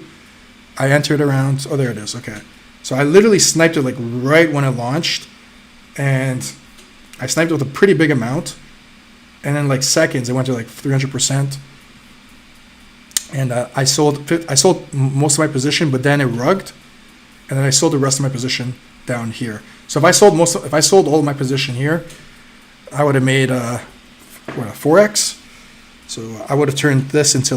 I entered around. Oh, there it is. Okay. So I literally sniped it right when it launched, and I sniped it with a pretty big amount, and then seconds it went to 300%. And I sold most of my position, but then it rugged, and then I sold the rest of my position down here. So if I sold all of my position here, I would have made a 4x. So I would have turned this into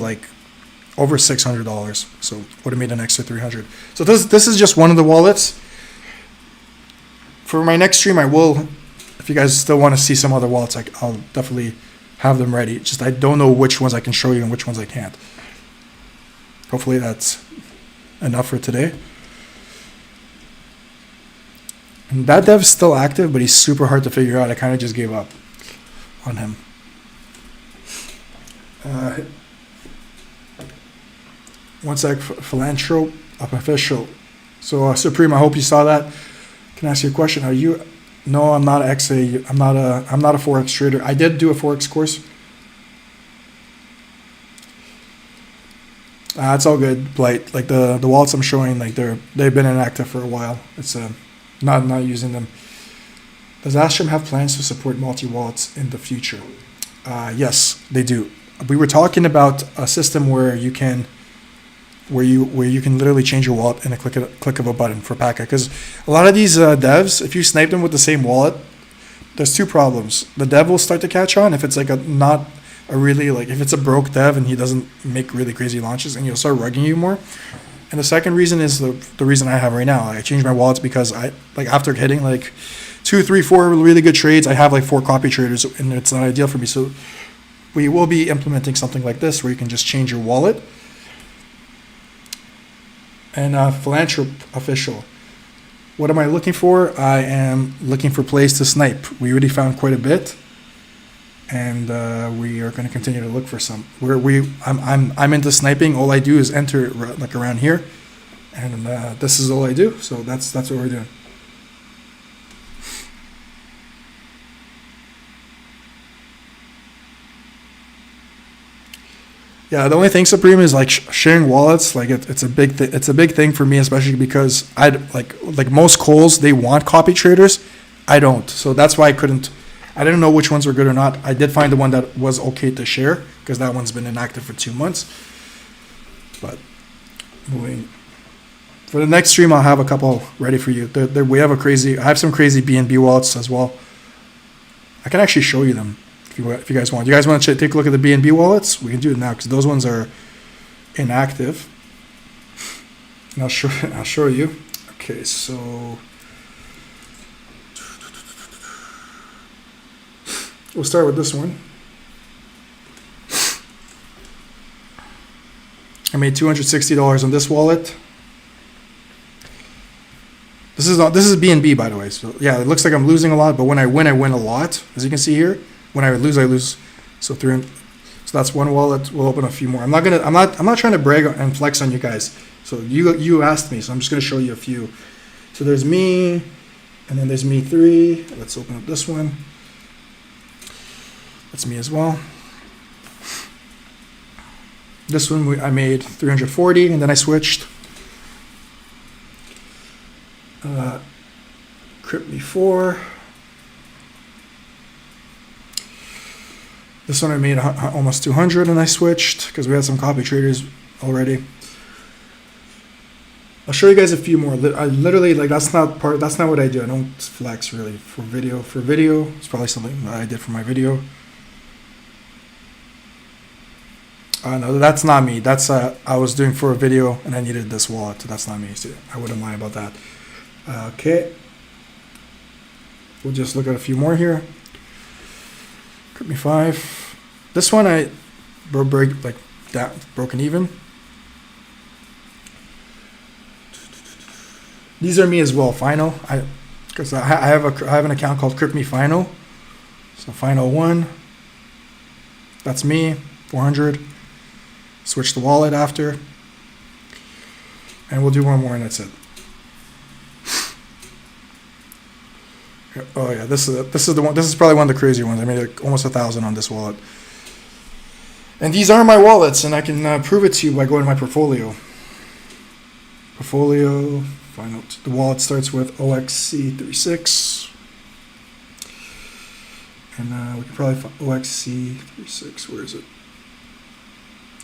over $600. So would have made an extra 300. So this is just one of the wallets. For my next stream, I will. If you guys still want to see some other wallets, I'll definitely have them ready. Just I don't know which ones I can show you and which ones I can't. Hopefully that's enough for today. And that dev's still active, but he's super hard to figure out. I kind of just gave up on him. One sec, Philanthrope, up official. So Supreme, I hope you saw that. Can I ask you a question? Are you? No, I'm not XA. I'm not a forex trader. I did do a forex course. It's all good. Blight, like the wallets I'm showing, like they've been inactive for a while. It's not using them. Does Astrum have plans to support multi-wallets in the future? Yes, they do. We were talking about a system where you can literally change your wallet in a click of a button for Paca. Because a lot of these devs, if you snipe them with the same wallet, there's two problems. The dev will start to catch on if it's like if it's a broke dev and he doesn't make really crazy launches, and he'll start rugging you more. And the second reason is the reason I have right now. I changed my wallets because after hitting like 2, 3, 4 really good trades, I have like 4 copy traders, and it's not ideal for me. So we will be implementing something like this where you can just change your wallet. And Philanthrope official. What am I looking for? I am looking for plays to snipe. We already found quite a bit, and we are going to continue to look for some. I'm into sniping. All I do is enter like around here, and this is all I do. So that's what we're doing. Yeah, the only thing, Supreme, is like sharing wallets. Like it's a big it's a big thing for me, especially because I like most calls, they want copy traders. I don't, so that's why I couldn't. I didn't know which ones were good or not. I did find the one that was okay to share because that one's been inactive for 2 months. But moving for the next stream, I'll have a couple ready for you. We have I have some crazy BNB wallets as well. I can actually show you them. If you guys want. You guys want to take a look at the BNB wallets? We can do it now because those ones are inactive. And I'll show you. Okay, so we'll start with this one. I made $260 on this wallet. This is BNB, by the way. So yeah, it looks like I'm losing a lot, but when I win a lot. As you can see here. When I lose, I lose. So that's one wallet. We'll open a few more. I'm not trying to brag and flex on you guys. So you asked me, so I'm just gonna show you a few. So there's me, and then there's me 3. Let's open up this one. That's me as well. This one I made 340, and then I switched. cryptmebro. This one I made almost 200, and I switched because we had some copy traders already. I'll show you guys a few more. I literally that's not what I do. I don't flex really for video. For video, it's probably something that I did for my video. No, that's not me. That's I was doing for a video and I needed this wallet. That's not me. So I wouldn't lie about that. Okay, we'll just look at a few more here. Cryptme 5. This one I broken even. These are me as well. Final. Because I have an account called Cryptme Final. So Final 1. That's me. 400. Switch the wallet after. And we'll do one more and that's it. Oh yeah, this is the one. This is probably one of the crazier ones. I made like almost 1,000 on this wallet. And these are my wallets, and I can prove it to you by going to my portfolio. Portfolio. Final. The wallet starts with OXC36, and we can probably find OXC36. Where is it?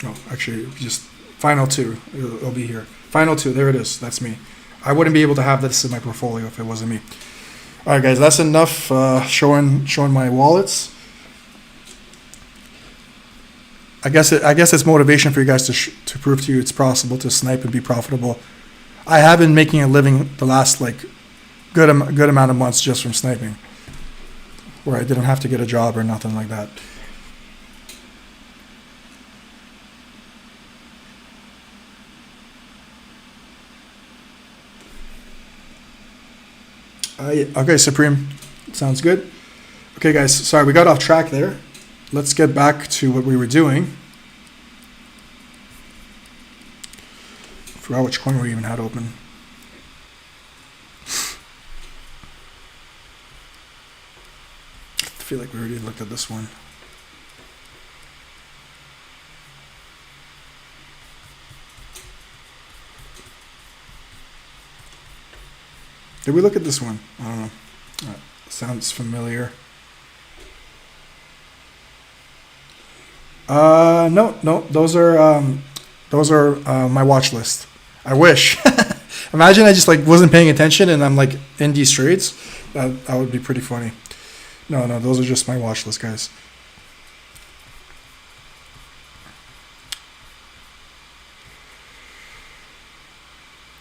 Oh, actually, just Final 2. It'll be here. Final 2. There it is. That's me. I wouldn't be able to have this in my portfolio if it wasn't me. All right, guys, that's enough showing my wallets. I guess it's motivation for you guys to prove to you it's possible to snipe and be profitable. I have been making a living the last good amount of months just from sniping, where I didn't have to get a job or nothing like that. Okay, Supreme. Sounds good. Okay, guys. Sorry, we got off track there. Let's get back to what we were doing. Forgot which coin we even had open. I feel like we already looked at this one. Did we look at this one? I don't know. Sounds familiar. No. Those are my watch list. I wish. Imagine I just like wasn't paying attention and I'm like in these trades. That would be pretty funny. No, those are just my watch list, guys.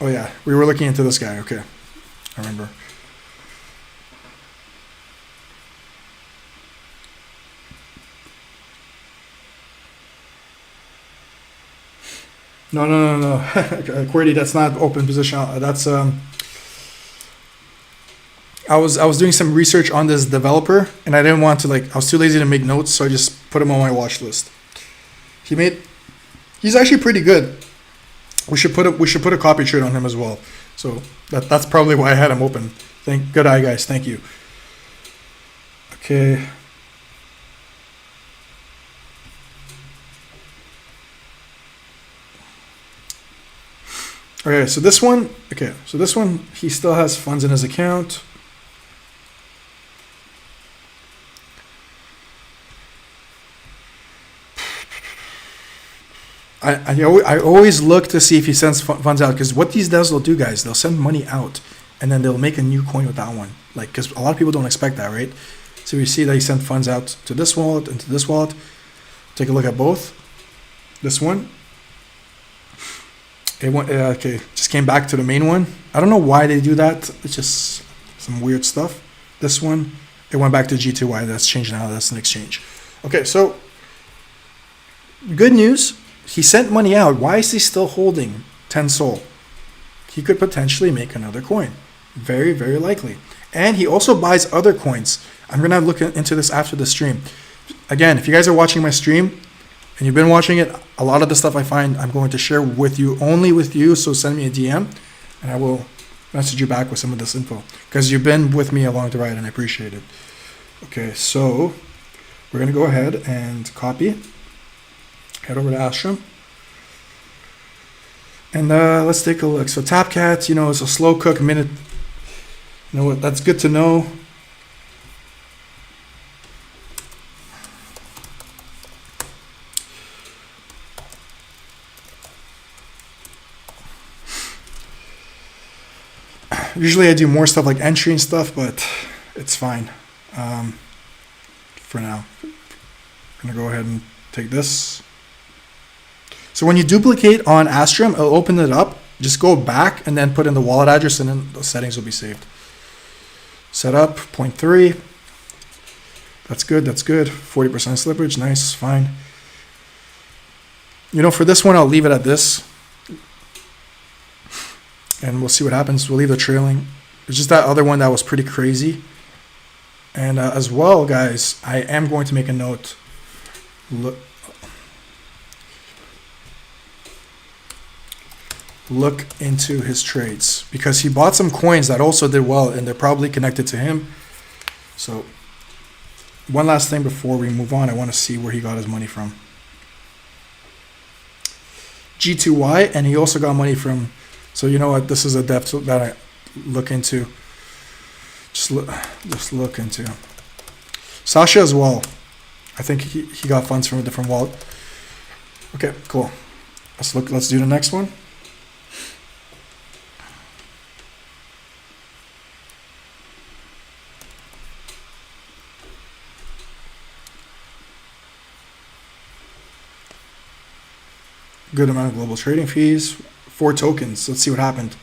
Oh yeah, we were looking into this guy. Okay, I remember. No. QWERTY, that's not open position. That's I was doing some research on this developer, and I didn't want to I was too lazy to make notes, so I just put him on my watch list. He's actually pretty good. We should put a copy trade on him as well. So that's probably why I had him open. Good eye, guys. Thank you. Okay. Okay, so this one, he still has funds in his account. I always look to see if he sends funds out, because what these devs will do, guys, they'll send money out and then they'll make a new coin with that one. Like, because a lot of people don't expect that, right? So we see that he sent funds out to this wallet and to this wallet. Take a look at both. This one. It went, okay, just came back to the main one. I don't know why they do that. It's just some weird stuff. This one, it went back to G2Y. That's changed now. That's an exchange. Okay, so good news. He sent money out. Why is he still holding 10 SOL? He could potentially make another coin. Very, very likely. And he also buys other coins. I'm going to look into this after the stream. Again, if you guys are watching my stream and you've been watching it, a lot of the stuff I find I'm going to share with you, only with you. So send me a DM and I will message you back with some of this info, because you've been with me along the ride and I appreciate it. Okay, so we're going to go ahead and copy. Head over to Astrum. And let's take a look. So Tapcat, it's a slow cook minute. You know what? That's good to know. Usually I do more stuff like entry and stuff, but it's fine for now. I'm going to go ahead and take this. So when you duplicate on Astrum, it'll open it up. Just go back and then put in the wallet address, and then the settings will be saved. Set up 0.3. That's good. 40% slippage. Nice. Fine. For this one, I'll leave it at this. And we'll see what happens. We'll leave the trailing. It's just that other one that was pretty crazy. And as well, guys, I am going to make a note. Look into his trades, because he bought some coins that also did well, and they're probably connected to him. So one last thing before we move on, I want to see where he got his money from. G2Y, and he also got money from, so you know what, this is a depth that I look into. Just look into. Sasha as well. I think he got funds from a different wallet. Okay, cool. Let's do the next one. Good amount of global trading fees. 4 tokens. Let's see what happened,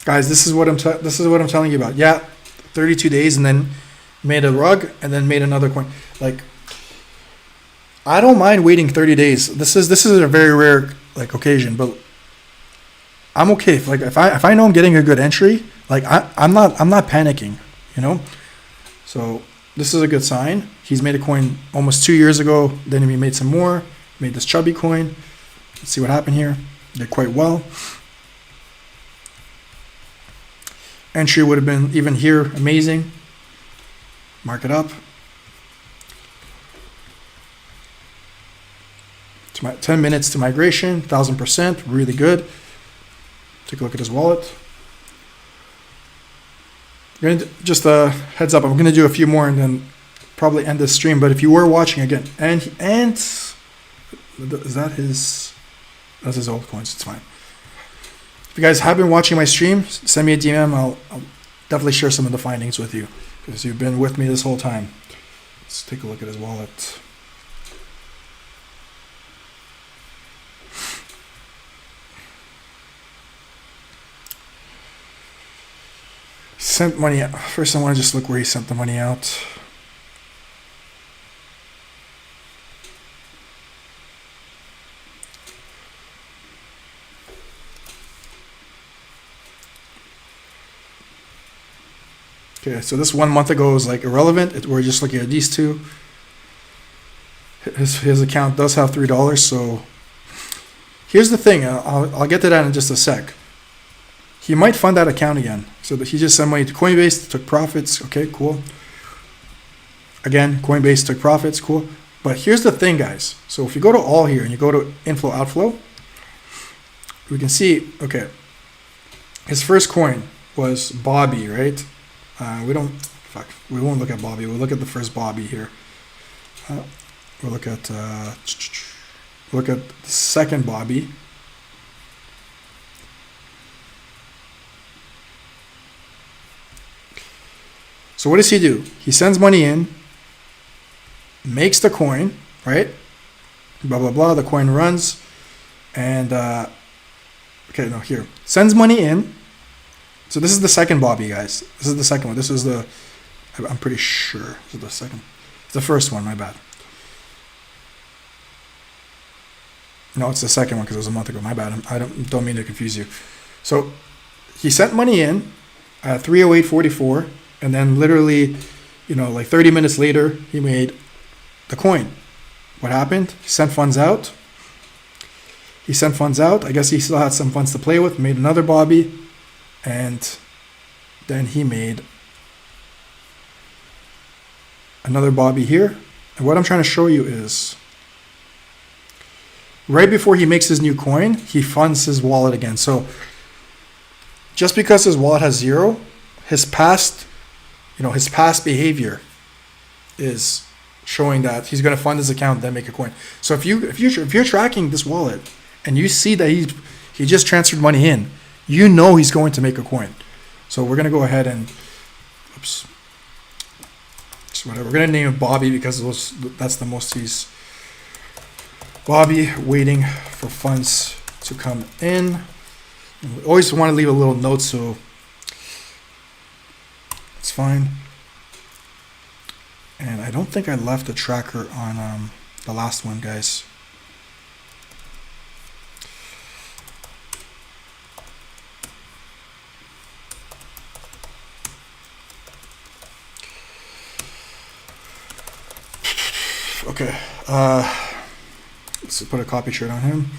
guys. This is what I'm telling you about. Yeah, 32 days, and then made a rug, and then made another coin. Like, I don't mind waiting 30 days. This is a very rare occasion, but I'm okay. If I know I'm getting a good entry, Like I'm not panicking, you know. So this is a good sign. He's made a coin almost 2 years ago. Then he made some more. Made this chubby coin. Let's see what happened here. Did quite well. Entry would have been even here amazing. Mark it up. To my 10 minutes to migration, 1000%, really good. Take a look at his wallet. Just a heads up, I'm going to do a few more and then probably end this stream. But if you were watching again, and is that his? That's his old coins. It's fine. If you guys have been watching my stream, send me a DM. I'll definitely share some of the findings with you because you've been with me this whole time. Let's take a look at his wallet. Sent money out. First, I want to just look where he sent the money out. Okay, so this 1 month ago was like irrelevant. We're just looking at these two. His account does have $3, so here's the thing. I'll get to that in just a sec. He might fund that account again. So that he just sent money to Coinbase, took profits. Okay, cool. Again, Coinbase took profits, cool. But here's the thing, guys. So if you go to all here and you go to inflow, outflow, we can see, okay, his first coin was Bobby, right? We won't look at Bobby. We'll look at the first Bobby here. We'll look at the second Bobby. So what does he do? He sends money in, makes the coin, right? Blah, blah, blah. The coin runs. And, okay, no, here. Sends money in. So this is the second Bobby, guys. This is the second one. This is the, I'm pretty sure. This is the second. It's the first one, my bad. No, it's the second one because it was a month ago. My bad. I don't mean to confuse you. So he sent money in at 308.44. And then literally, like 30 minutes later, he made the coin. What happened? He sent funds out. I guess he still had some funds to play with. Made another Bobby. And then he made another Bobby here. And what I'm trying to show you is right before he makes his new coin, he funds his wallet again. So just because his wallet has zero, his past behavior is showing that he's going to fund his account, then make a coin. So if you're tracking this wallet and you see that he just transferred money in, he's going to make a coin. So we're going to go ahead and, oops, just whatever. We're going to name it Bobby because that's the most he's, Bobby waiting for funds to come in. We always want to leave a little note so it's fine. And I don't think I left a tracker on the last one, guys. Okay. Let's put a copy trade on him.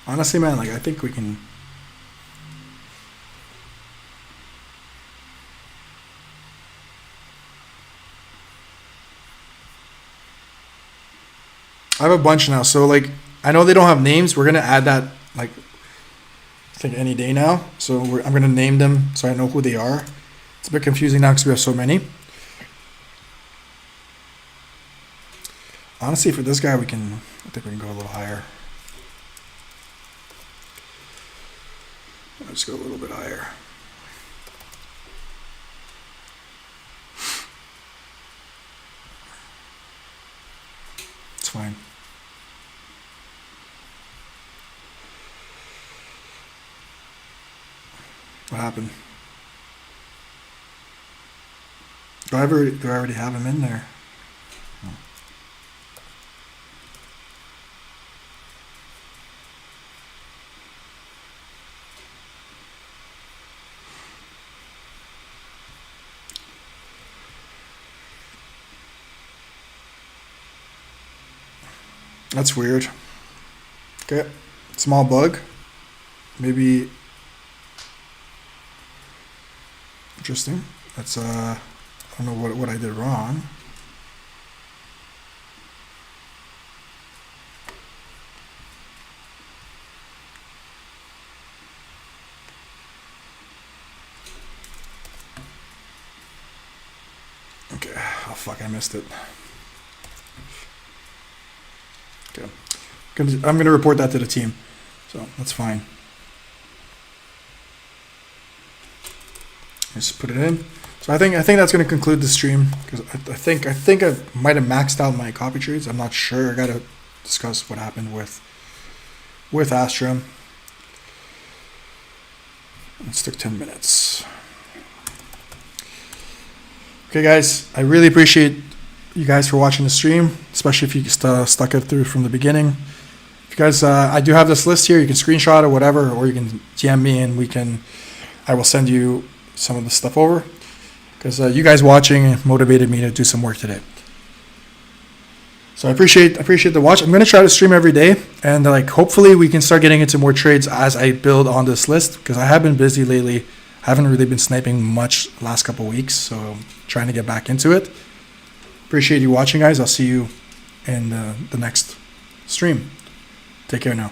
Honestly, man, I think we can. I have a bunch now, so I know they don't have names. We're gonna add that I think any day now. So I'm gonna name them so I know who they are. It's a bit confusing now because we have so many. Honestly, for this guy, I think we can go a little higher. Let's go a little bit higher. It's fine. What happened? Do I already have him in there? That's weird. Okay, small bug. Maybe interesting. That's I don't know what I did wrong. Okay, oh fuck, I missed it. Okay, I'm gonna report that to the team, so that's fine. Just put it in. So I think that's going to conclude the stream, because I think I might have maxed out my copy trades. I'm not sure. I got to discuss what happened with Astrum. Let's take 10 minutes. Okay, guys, I really appreciate you guys for watching the stream, especially if you stuck it through from the beginning. If you guys, I do have this list here. You can screenshot or whatever, or you can DM me and I will send you some of the stuff over, because you guys watching motivated me to do some work today. So I appreciate the watch. I'm going to try to stream every day, and like hopefully we can start getting into more trades as I build on this list, because I have been busy lately. I haven't really been sniping much last couple weeks, so I'm trying to get back into it. Appreciate you watching, guys. I'll see you in the next stream. Take care now.